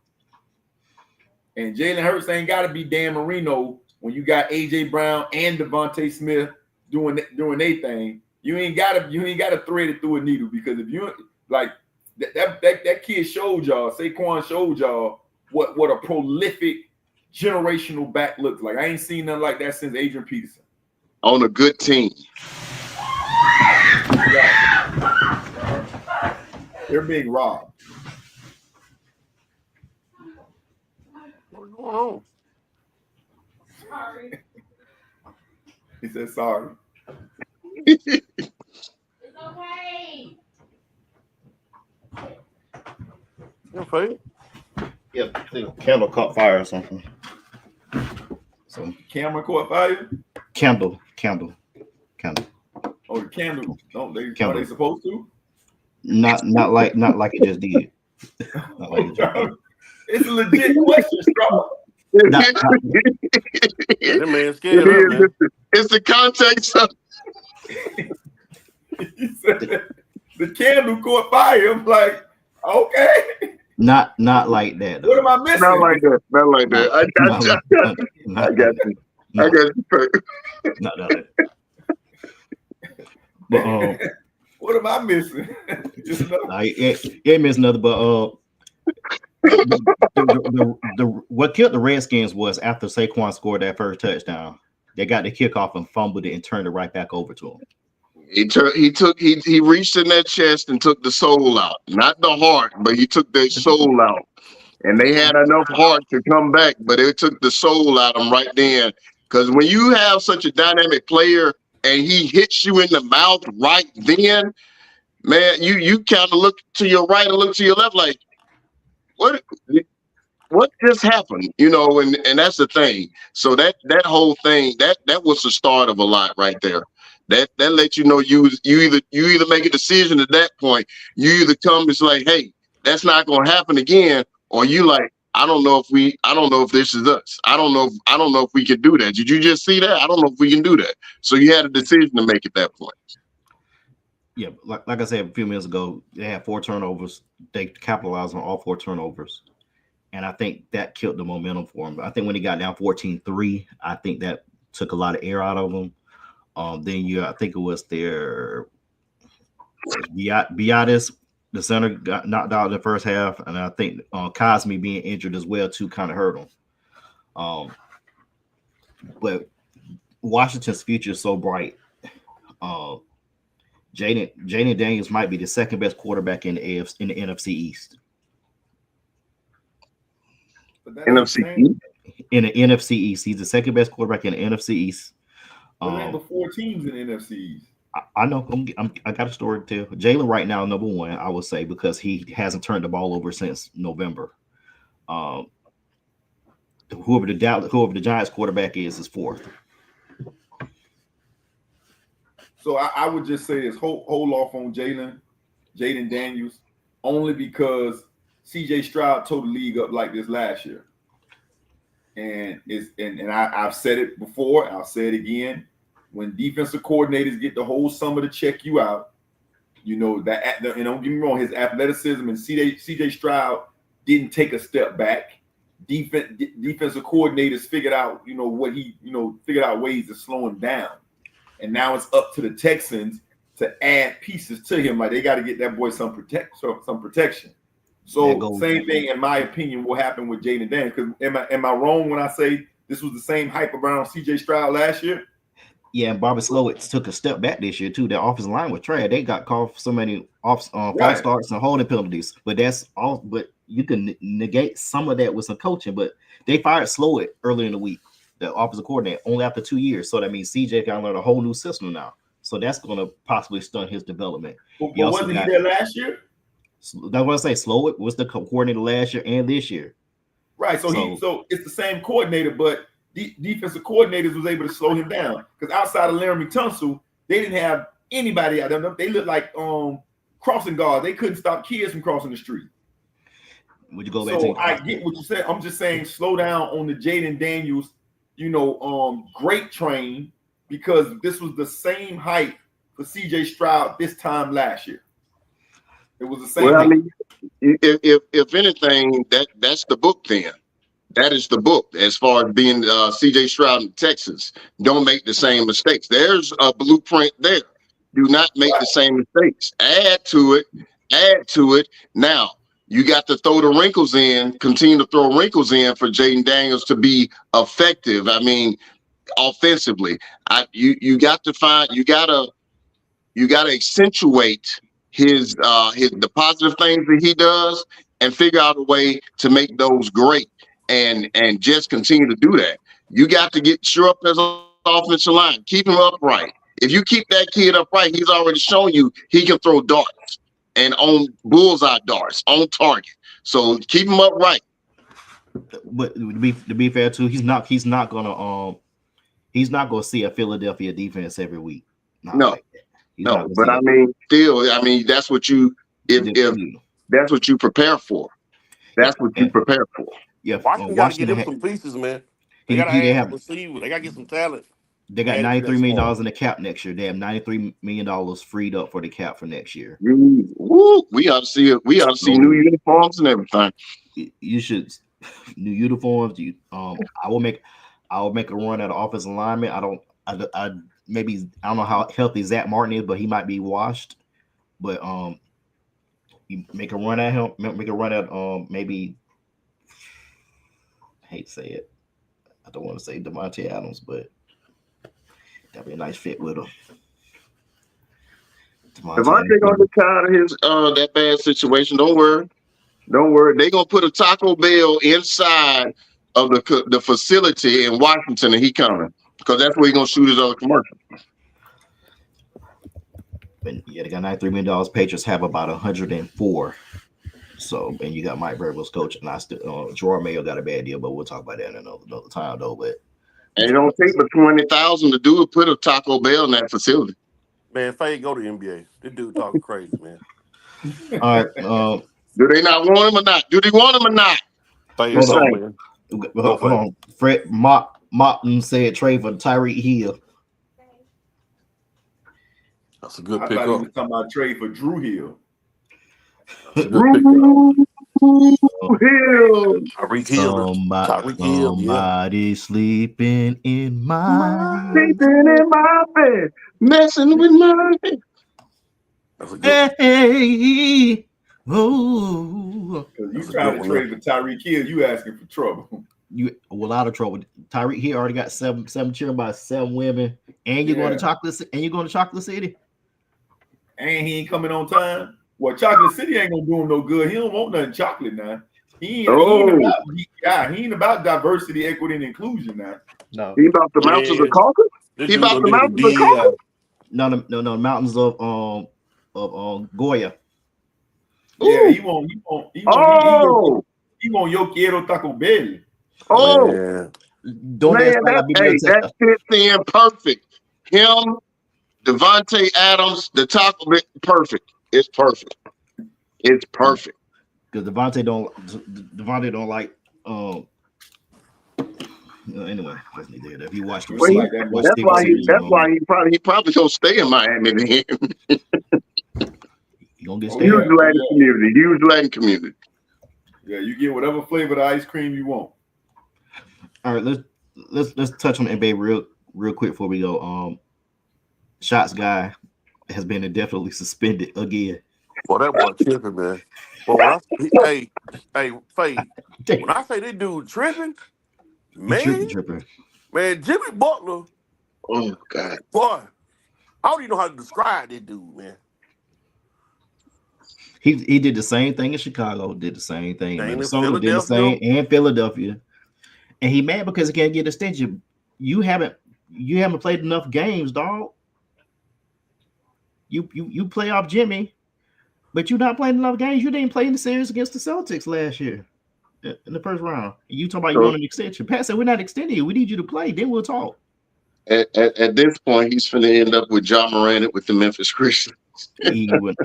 And Jalen Hurts ain't got to be Dan Marino when you got AJ Brown and Devontae Smith doing their thing. You ain't gotta thread it through a needle, because if you like that kid showed y'all, Saquon showed y'all what a prolific generational back looks like. I ain't seen nothing like that since Adrian Peterson. On a good team. They're being robbed. What's going on? Sorry. He said sorry. It's okay. You fade? Yeah, the candle caught fire or something. So Camera caught fire. candle. Oh, the candle. Don't they? Candle. Are they supposed to? Not like it just did. Not like it just did. It's a legit question, Straw. That man scared of man. It's the context of He said the candle caught fire. I'm like, okay. Not like that. Though. What am I missing? not like that. Not like that. I got you. I got you. Not that. But What am I missing? Just another- it ain't missing nothing. But the what killed the Redskins was after Saquon scored that first touchdown, they got the kickoff and fumbled it and turned it right back over to him. He reached in that chest and took the soul out, not the heart, but he took their soul out. And they had enough heart to come back, but it took the soul out of them right then. Because when you have such a dynamic player and he hits you in the mouth right then, man, you kind of look to your right and look to your left like, what just happened? And that's the thing. So that whole thing, that was the start of a lot right there. That lets you know you either make a decision at that point. You either come, it's like, hey, that's not gonna happen again, or you like, I don't know if this is us. I don't know if we can do that. Did you just see that? I don't know if we can do that. So you had a decision to make at that point. Yeah, like I said a few minutes ago, they had 4 turnovers. They capitalized on all 4 turnovers. And I think that killed the momentum for them. I think when he got down 14-3, I think that took a lot of air out of them. Then I think it was their Biadasz, the center, got knocked out in the first half, and I think Cosme being injured as well too kind of hurt him. But Washington's future is so bright. Jaden Daniels might be the second best quarterback in the NFC East. NFC East? In the NFC East, he's the second best quarterback in the NFC East. But ain't the 4 teams in the NFC East. I know. I got a story to tell. Jalen right now, number one, I would say, because he hasn't turned the ball over since November. Whoever the Giants quarterback is fourth. So I would just say this: hold off on Jaden Daniels, only because CJ Stroud tore the league up like this last year, and I've said it before. I'll say it again. When defensive coordinators get the whole summer to check you out, you know that. And don't get me wrong, his athleticism and CJ Stroud didn't take a step back. Defensive coordinators figured out, figured out ways to slow him down. And now it's up to the Texans to add pieces to him. Like, they got to get that boy some protection. So same thing, in my opinion, will happen with Jaden Daniels. Because am I wrong when I say this was the same hype around CJ Stroud last year? Yeah, and Bobby Slowik took a step back this year too. Their offensive line was trash. They got called for so many false starts and holding penalties. But that's all. But you can negate some of that with some coaching. But they fired Slowik early in the week, the offensive coordinator, only after 2 years. So that means CJ got to learn a whole new system now. So that's going to possibly stunt his development. But wasn't he there last year? That's what I say. Slowik was the coordinator last year and this year. Right. So it's the same coordinator, but defensive coordinators was able to slow him down, because outside of Laramie Tunsil, they didn't have anybody out there. They looked like crossing guards. They couldn't stop kids from crossing the street. Would you go back? So I get what you said. I'm just saying, slow down on the Jaden Daniels, great train, because this was the same hype for CJ Stroud this time last year. It was the same. Well, I mean, if anything, that's the book then. That is the book as far as being CJ Stroud in Texas. Don't make the same mistakes. There's a blueprint there. Do not make the same mistakes. Add to it. Now, you got to throw the wrinkles in, continue to throw wrinkles in for Jaden Daniels to be effective. I mean, offensively, you got to accentuate the positive things that he does and figure out a way to make those great. And just continue to do that. You got to get sure up as an offensive line. Keep him upright. If you keep that kid upright, he's already shown you he can throw darts and on bullseye darts on target. So keep him upright. But to be fair too, he's not gonna see a Philadelphia defense every week. No. But I mean, that's what you that's what you prepare for. That's what you prepare for. Yeah, Washington got to get him some pieces, man. They got to have receivers. They got to get some talent. They got $93 million in the cap next year. They have $93 million freed up for the cap for next year. Woo, we ought to see it. We ought to see new uniforms and everything. You should new uniforms. I will make a run at offensive lineman. I don't know how healthy Zach Martin is, but he might be washed. But you make a run at him. Make a run at maybe. I hate to say it. I don't want to say Devontae Adams, but that'd be a nice fit with him. Devontae gonna get tired of his that bad situation. Don't worry. They're gonna put a Taco Bell inside of the facility in Washington, and he coming, because that's where he's gonna shoot his other commercial. But yeah, they got $93 million. Patriots have about 104. So, and you got Mike Vrabel's coach, and I still Jordan Mayo got a bad deal, but we'll talk about that in another time though. But and it don't take but $20,000 to do it. Put a Taco Bell in that facility. Man, Faye, go to the NBA. This dude talking crazy, man. All right. Do they not want him or not? Do they want him or not? Faye, hold on. Fred Martin said trade for Tyreek Hill. That's a good I pickup. thought he was talking about trade for Drew Hill. Tyreek Hill. Somebody sleeping in my bed, messing with my bed. That's a good hey. Because you trying to trade for Tyreek Hill, you asking for trouble. You a lot of trouble. Tyreek Hill already got seven children by 7 women, and you're going to Chocolate City. And he ain't coming on time. Well, Chocolate City ain't gonna do him no good. He don't want nothing chocolate now. He ain't about diversity, equity, and inclusion now. No. He about the mountains of Concord. He about the mountains of Concord. No, mountains of Goya. Yeah, Ooh. he won't. Oh, He won't Yo Quiero Taco Bell. oh, Man. Donde man, está la that biblioteca? fits in perfect. Him, Devontae Adams, the taco bit, perfect. It's perfect. It's perfect. Because Devontae don't like anyway, that's neither. If you watch the Well, Like series, that watch much. the series, that's why he probably gonna stay in Miami. Then. you gonna get Oh, stayed. Huge yeah. Latin community. Huge Latin community. Yeah, you get whatever flavor of ice cream you want. All right, let's touch on NBA real quick before we go. Shots guy has been indefinitely suspended again. Well, that boy tripping, man. But when hey, Faye, when I say this dude tripping, man, Tripping. Jimmy Butler, Oh God. boy, I don't even know how to describe this dude, man. He did the same thing in Chicago, did the same thing in Same in Minnesota, did the same in Philadelphia. And he mad because he can't get extension. You haven't played enough games, dog. You play off Jimmy, but you're not playing enough games. You didn't play in the series against the Celtics last year in the first round. You talk about you So- want an extension. Pat said, we're not extending you. We need you to play. Then we'll talk. At this point, he's finna end up with John Moran with the Memphis Christians. He would.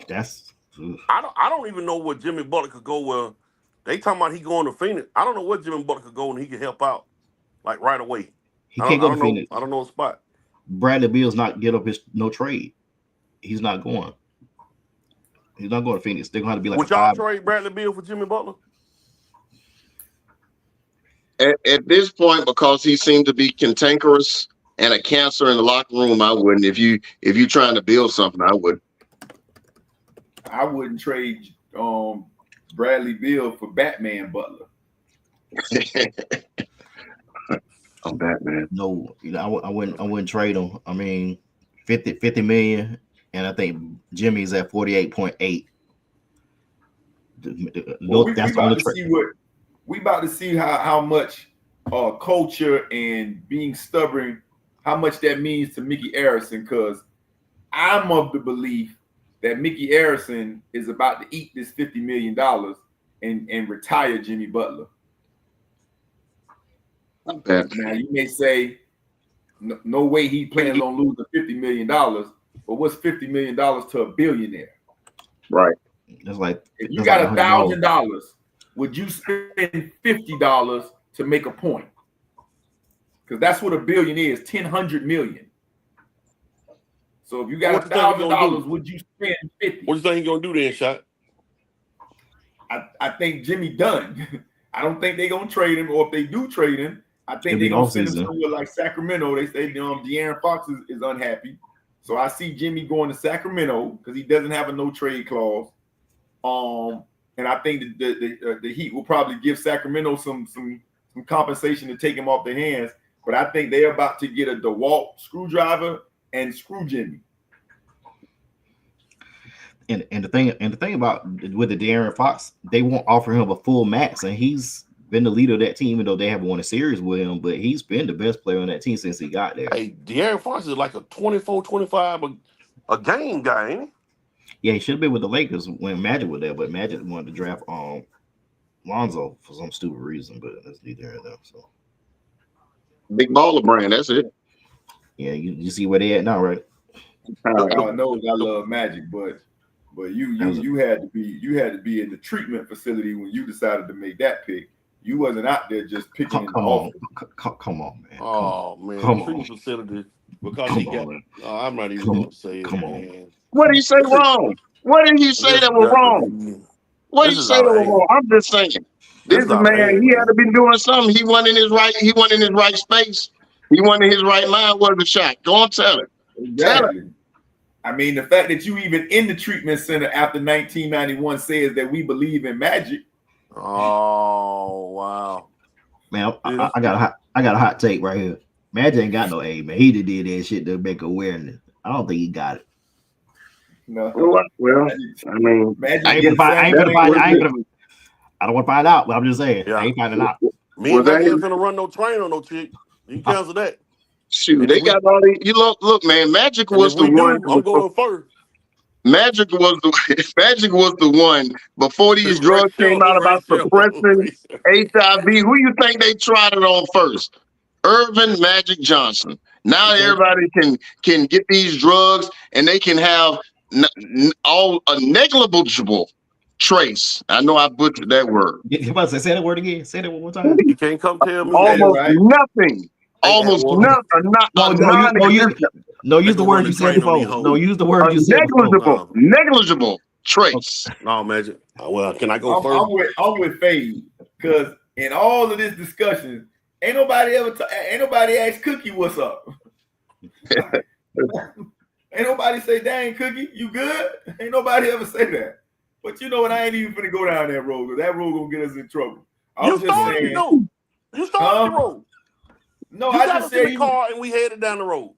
That's. I don't even know where Jimmy Butler could go. Where they talking about he going to Phoenix. I don't know where Jimmy Butler could go and he can help out like right away. He can't go to Phoenix. I don't know a spot. Bradley Beal's not get up his no trade. He's not going. He's not going to Phoenix. They're going to be like. Would y'all trade Bradley Beal for Jimmy Butler? At this point, because he seemed to be cantankerous and a cancer in the locker room, I wouldn't. If you trying to build something, I would. I wouldn't trade Bradley Beal for Batman Butler. I'm Batman. No, I wouldn't trade him. I mean, 50 million, and I think Jimmy's at 48.8. Well, we that's about to see we about to see how much culture and being stubborn, how much that means to Mickey Arison, because I'm of the belief that Mickey Arison is about to eat this $50 million and retire Jimmy Butler. I'm Batman. Now you may say, no way he plans on losing $50 million, but what's $50 million to a billionaire? Right. It's like If you got $1,000, would you spend $50 to make a point? Because that's what a billion is, 1,000 million. So if you got $1,000, would you spend 50? What do you think he's gonna do then, Shot? I think Jimmy done. I don't think they're gonna trade him, or if they do trade him, I think they're gonna send him somewhere like Sacramento. They say De'Aaron Fox is unhappy. So I see Jimmy going to Sacramento because he doesn't have a no trade clause. And I think the Heat will probably give Sacramento some compensation to take him off their hands. But I think they're about to get a DeWalt screwdriver and screw Jimmy. And the thing about with the De'Aaron Fox, they won't offer him a full max, and he's been the leader of that team, even though they haven't won a series with him. But he's been the best player on that team since he got there. Hey, De'Aaron Fox is like a 24, 25 a game guy, ain't he? Yeah, he should have been with the Lakers when Magic was there, but Magic wanted to draft Lonzo for some stupid reason, but that's neither here nor there. So Big baller brand. That's it. yeah, you see where they at now, right? God knows I love Magic, but you had to be in the treatment facility when you decided to make that pick. You wasn't out there just picking. Come on, man. Oh man, come treatment facility because Come he got. on. I'm not even Come going on. to say it. Come on. Man. What did he say wrong? What did he say that was wrong? What did he say that was wrong? I'm just saying. This man, he had to be doing something. He wasn't in his right. He wasn't in his right space. He wasn't in his right mind. What the shot? Go on, tell it. Exactly. I mean, the fact that you even in the treatment center after 1991 says that we believe in Magic. Oh wow, Man, I got a hot take right here. Magic ain't got no A, man. He did that shit to make awareness. I don't think he got it. No. Well, I mean, Magic I don't want to find out, but I'm just saying. Yeah. I ain't finding out. me and my ain't finna run no train on no chick. You cancel that. Shoot, And they if we got all the. You look, man. Magic and was if the we one. do, I'm going first. Magic was the Magic was the one before these Ray drugs came out Ray about suppressing HIV. Who you think they tried it on first? Irvin Magic Johnson. Now Okay. everybody can get these drugs and they can have all a negligible trace. I know I butchered that word. You about to say that word again? Say that one more time. You can't come tell me Hey, that. Almost right. nothing. Hey, Almost well, not a non-existent, No, use They the gonna word run you the said train on these before. hoes. No, use the a word you said before. negligible trace. No, Magic. Well, can I go first? I'm with Fade because in all of this discussion, ain't nobody asked Cookie what's up. Ain't nobody say, "Dang, Cookie, you good?" Ain't nobody ever say that. But you know what? I ain't even finna go down that road because that road gonna get us in trouble. You started it though. You started the road. No, You I got just us in said the car and we headed down the road.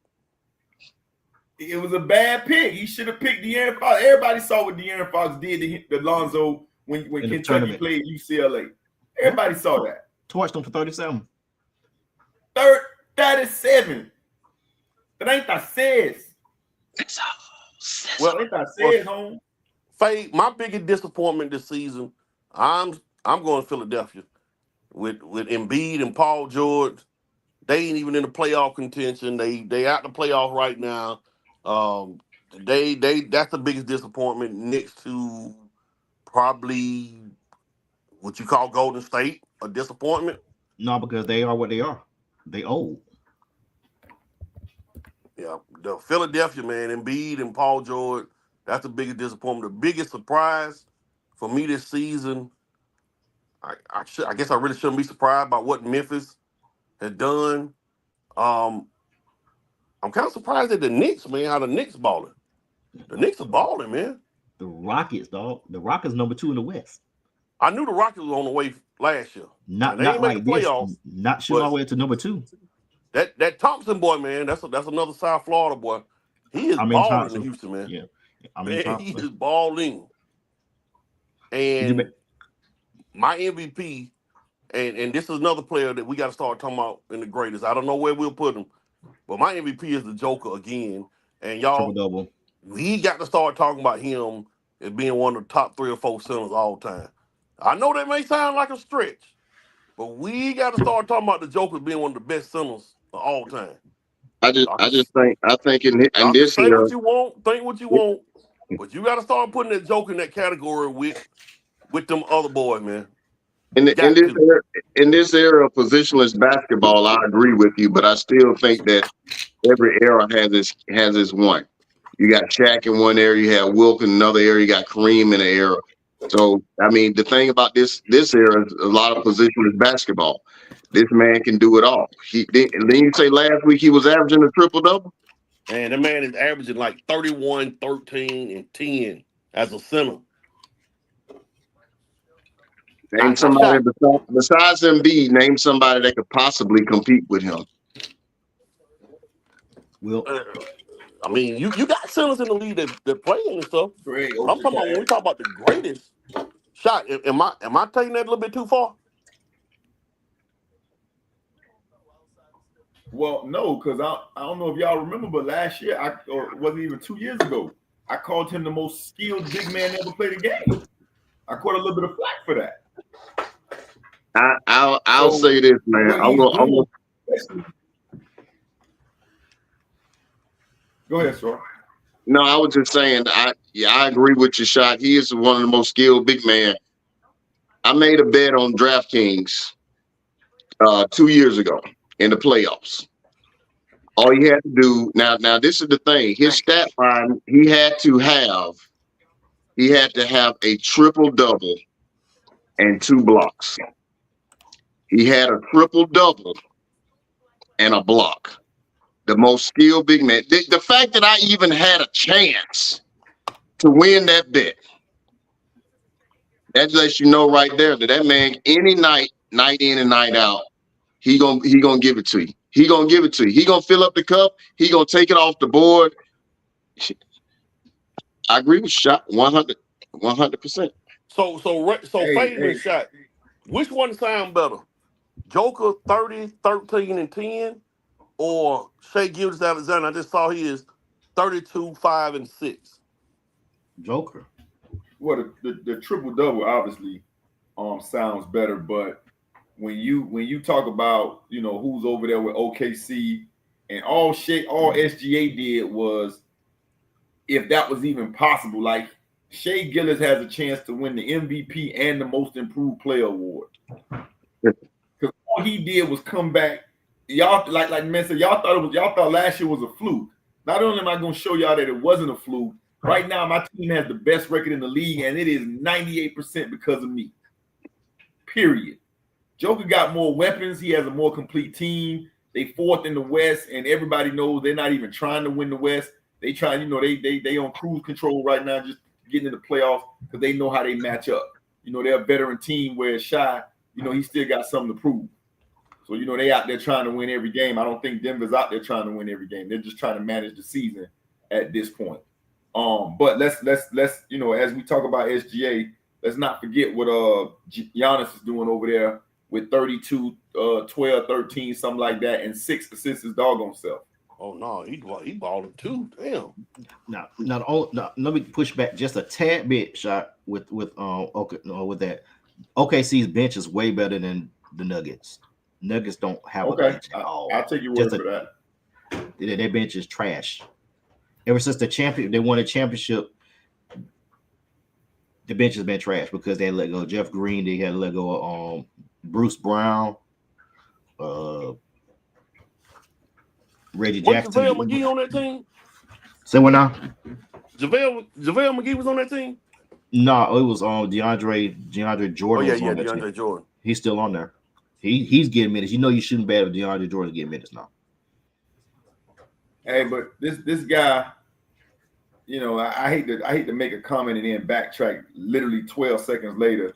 it was a bad pick. He should have picked De'Aaron Fox. Everybody saw what De'Aaron Fox did to Lonzo when In the Kentucky tournament. played UCLA. Everybody saw that. Torched them for 37. 37. That ain't that says. Well, Ain't that says, home. Fade, my biggest disappointment this season, I'm going to Philadelphia with Embiid and Paul George. They ain't even in the playoff contention. They out the playoff right now. That's the biggest disappointment next to probably what you call Golden State, a disappointment. No, because they are what they are. They old. Yeah, the Philadelphia, man, Embiid and Paul George, that's the biggest disappointment. The biggest surprise for me this season, I guess I really shouldn't be surprised by what Memphis has done. I'm kind of surprised at the Knicks, man, how the Knicks balling. The Knicks are balling, man. The Rockets, dog. The Rockets number 2 in the West. I knew the Rockets was on the way last year. Not they ain't make like the this. playoffs. Not sure all the way to number 2. That Thompson boy, man, that's another South Florida boy. He is balling in Houston, man. Yeah. Man, he is balling. And my MVP, and this is another player that we got to start talking about in the greatest. I don't know where we'll put him, but my MVP is the Joker again. And y'all, double. We got to start talking about him as being one of the top 3 or 4 centers all time. I know that may sound like a stretch, but we got to start talking about the Joker being one of the best centers of all time. I think in this say year, what you want, think what you want, but you got to start putting that Joker in that category with them other boys, man. in this era of positionless basketball, I agree with you, but I still think that every era has its one. You got Shaq in one area, you have Wilt in another area, you got Kareem in an era. So I mean, the thing about this era is a lot of positionless basketball. This man can do it all. Didn't you say last week he was averaging a triple-double? And the man is averaging like 31, 13, and 10 as a center. Name somebody besides Embiid. Name somebody that could possibly compete with him. Well, I mean, you got centers in the league that playing and stuff. Great. I'm talking about when we talk about the greatest shot. Am I taking that a little bit too far? Well, no, because I don't know if y'all remember, but last year, or wasn't even 2 years ago, I called him the most skilled big man ever played a game. I caught a little bit of flack for that. I'll say this, man. I'm gonna go ahead, sir. No, I was just saying. I agree with your shot. He is one of the most skilled big man. I made a bet on DraftKings 2 years ago in the playoffs. All he had to do now. This is the thing. His stat line. He had to have a triple-double and 2 blocks. He had a triple-double and a block. The most skilled big man. The fact that I even had a chance to win that bet, that lets you know right there that man, any night in and night out, he gonna give it to you. He gonna give it to you. He gonna fill up the cup. He gonna take it off the board. I agree with shot 100%. So fading the shot. Which one sound better? Joker 30, 13, and 10, or Shea Gilgeous-Alexander. I just saw he is 32, 5, and 6. Joker. Well, the triple double obviously sounds better, but when you talk about who's over there with OKC and all SGA did was, if that was even possible, like Shea Gillis has a chance to win the MVP and the Most Improved Player award. Because all he did was come back. Y'all like man said, y'all thought last year was a fluke. Not only am I going to show y'all that it wasn't a fluke, right now my team has the best record in the league, and it is 98% because of me. Period. Joker got more weapons. He has a more complete team. They fourth in the West, and everybody knows they're not even trying to win the West. They try, they on cruise control right now, just getting in the playoffs because they know how they match up. They're a veteran team, where Shy, he still got something to prove. So, they out there trying to win every game. I don't think Denver's out there trying to win every game. They're just trying to manage the season at this point. But let's as we talk about SGA, let's not forget what Giannis is doing over there with 32, 12, 13, something like that, and 6 assists his doggone self. Oh no, he balling too. Damn. Now, let me push back just a tad bit, shot with that. OKC's bench is way better than the Nuggets. Nuggets don't have a bench at all. I'll take your word for that. Their bench is trash. Ever since they won a championship, the bench has been trash because they had to let go of Jeff Green. They had to let go of Bruce Brown, Reggie Jackson. JaVale McGee on that team? Say what now? JaVale McGee was on that team? No, it was DeAndre Jordan. Oh yeah, DeAndre Jordan. He's still on there. He's getting minutes. You shouldn't bad if DeAndre Jordan getting minutes now. Hey, but this guy, I hate to make a comment and then backtrack literally 12 seconds later.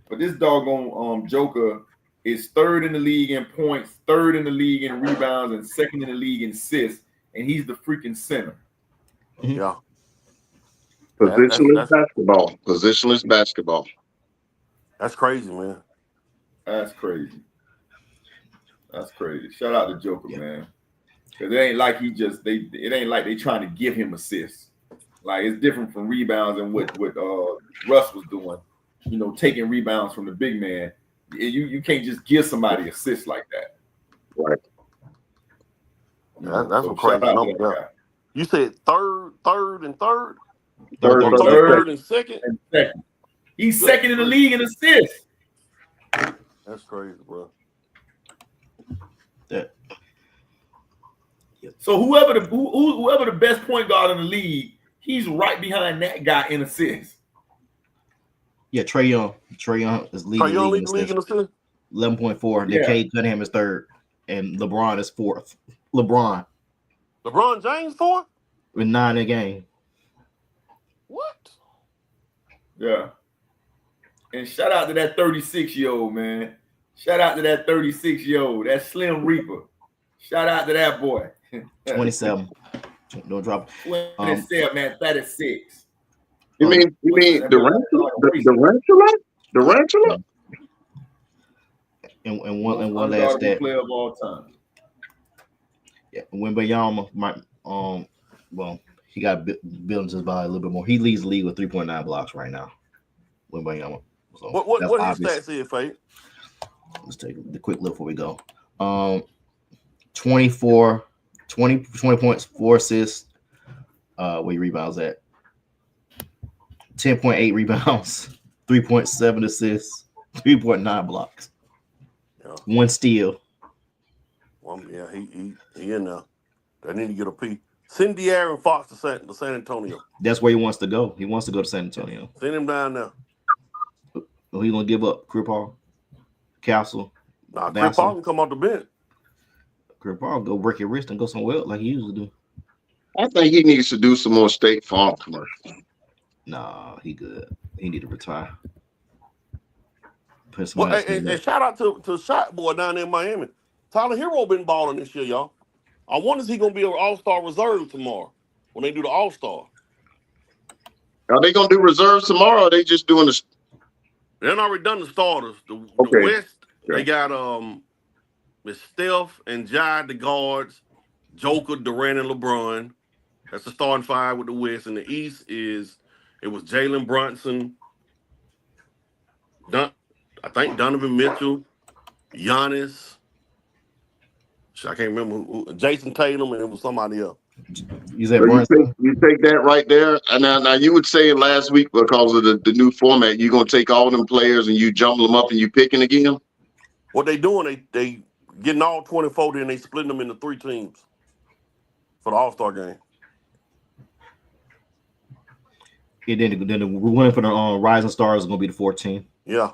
But this doggone Joker is third in the league in points, third in the league in rebounds, and second in the league in assists, and he's the freaking center. Yeah. Positionless basketball. Positionless basketball. That's crazy, man. That's crazy. Shout out to Joker, man. Because it ain't like it ain't like they trying to give him assists. Like, it's different from rebounds and what Russ was doing. Taking rebounds from the big man. You can't just give somebody assists like that. Right. That's a crazy number. Yeah. You said third, and third? Third and second? He's second in the league in assists. That's crazy, bro. Yeah. So whoever the best point guard in the league, he's right behind that guy in assists. Yeah, Trae Young is leading the league in assists. 11.4. Then Cade Cunningham is third, and LeBron is fourth. LeBron James fourth with 9 a game. What? Yeah. And shout out to that 36-year-old, man. Shout out to that 36-year-old, that Slim Reaper. Shout out to that boy. 27. No drop. 27, man. 36. You mean the Durantula? And one last stat. Player of all time. Yeah, Wembanyama might he got building his body a little bit more. He leads the league with 3.9 blocks right now. Wembanyama. So what his stats is, Fate? Let's take the quick look before we go. 20 points, 4 assists. Where he rebounds at 10.8 rebounds, 3.7 assists, 3.9 blocks, 1 steal. Well, yeah, he in there. They need to get a P. Send De'Aaron Fox to San Antonio. That's where he wants to go. He wants to go to San Antonio. Send him down there. Who he gonna give up? Chris Paul, Castle. Nah, Chris Paul can come off the bench. Chris Paul go break your wrist and go somewhere else like he used to do. I think he needs to do some more State Farm commercials. Nah, he good. He need to retire. Well, and shout out to Shot Boy down there in Miami. Tyler Hero been balling this year, y'all. I wonder if he's gonna be an All-Star reserve tomorrow when they do the All-Star. Are they gonna do reserves tomorrow? Or are they just doing the? They're already done the starters. The West, they got Miss Steph and Jai the guards, Joker, Durant, and LeBron. That's the starting five with the West. And the East it was Jalen Brunson, I think Donovan Mitchell, Giannis. I can't remember who, Jason Tatum, and it was somebody else. You said So Brunson? you take that right there, and now you would say last week because of the new format, you're gonna take all them players and you jumble them up and you picking again. What they doing? They getting all 24, then they splitting them into 3 teams for the All-Star game. Yeah, then the winner for the Rising Stars is gonna be the 14. Yeah,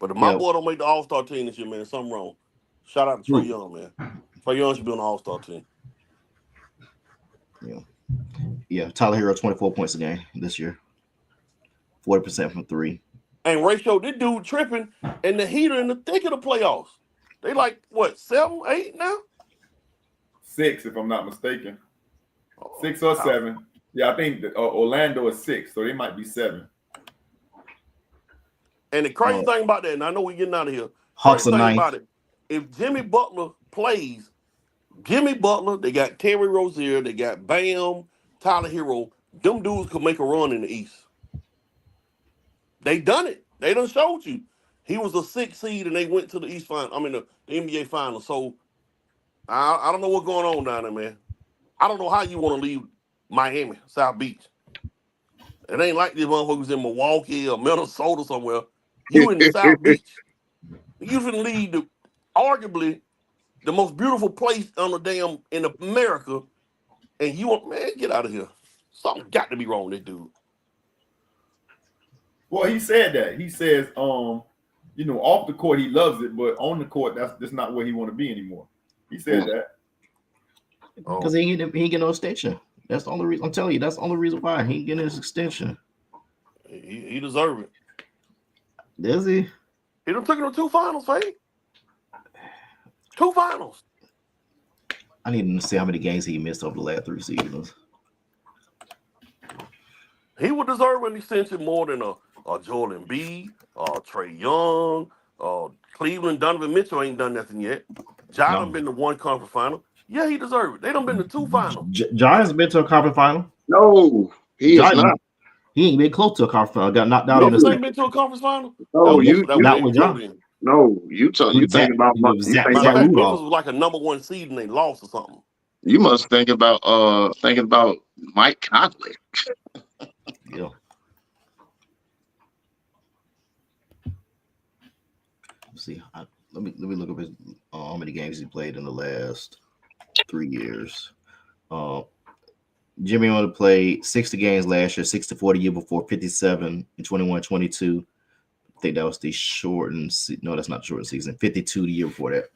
but if my boy don't make the All-Star team this year, man, something wrong. Shout out to Trae Young, man. Trae Young should be on the All-Star team. Yeah. Tyler Hero 24 points a game this year, 40% from 3. And ratio, this dude tripping, and the Heat are in the thick of the playoffs. They like what 7, 8 now? 6, if I'm not mistaken. 6 or 7. Yeah, I think that, Orlando is 6, so they might be 7. And the crazy thing about that, and I know we're getting out of here. Hawks are 9th. About it, if Jimmy Butler plays, they got Terry Rozier, they got Bam, Tyler Hero. Them dudes could make a run in the East. They done it. They done showed you. He was a 6th seed, and they went to the East final. I mean, the NBA final. So I don't know what's going on down there, man. I don't know how you want to leave Miami, South Beach. It ain't like these motherfuckers in Milwaukee or Minnesota somewhere. You in the South Beach. You can leave arguably the most beautiful place on the damn in America, and you want, man, get out of here. Something got to be wrong with this dude. Well, he said that. He says, off the court he loves it, but on the court that's not where he want to be anymore. He said that. Because he ain't getting no extension. That's the only reason. I'm telling you, that's the only reason why he ain't getting his extension. He deserve it. Does he? He done took it to 2 finals, Faye. 2 finals. I need to see how many games he missed over the last 3 seasons. He would deserve an extension more than a Joel Embiid, Trae Young, Cleveland. Donovan Mitchell ain't done nothing yet. Ja done been to 1 conference final. Yeah, he deserved it. They done been to 2 finals. Ja has been to a conference final. No, he is not. He ain't been close to a conference final. Got knocked out You in the ain't been to a conference final? No, not with Ja. No, you think about Zach Zach Griffin Rudolph was like a number 1 seed and they lost or something. You must think about Mike Conley. Yeah. Let's see. Let me look up his how many games he played in the last 3 years. Jimmy only played 60 games last year, 60-40 year before, 57 and 21-22. I think that was the shortened. No, that's not shortened season. 52 the year before that.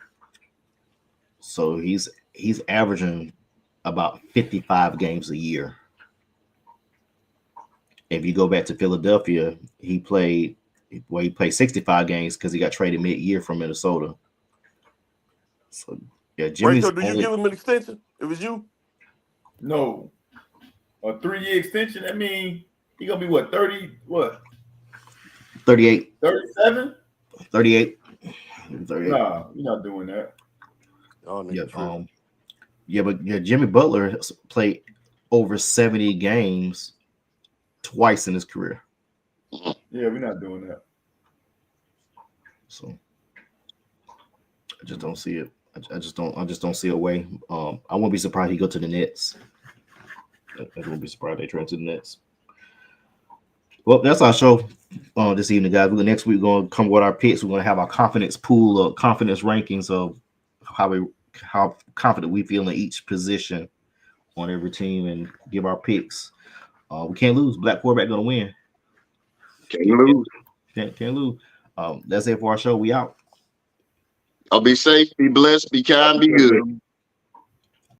So he's averaging about 55 games a year. If you go back to Philadelphia, he played 65 games because he got traded mid-year from Minnesota. So yeah, Jimmy's. Rachel, do you give him an extension if it's you? No. A 3-year extension, I mean, he gonna be what, 30, what? 38. 37? 38. Nah, you're not doing that. But Jimmy Butler has played over 70 games twice in his career. Yeah, we're not doing that. So I just don't see it. I just don't see a way. I won't be surprised he go to the Nets. I won't be surprised they trade to the Nets. Well, that's our show this evening, guys. Next week we're gonna come with our picks. We're gonna have our confidence pool of confidence rankings of how confident we feel in each position on every team and give our picks. We can't lose. Black quarterback gonna win. Can't lose. Can't lose. That's it for our show. We out. I'll be safe, be blessed, be kind, be good.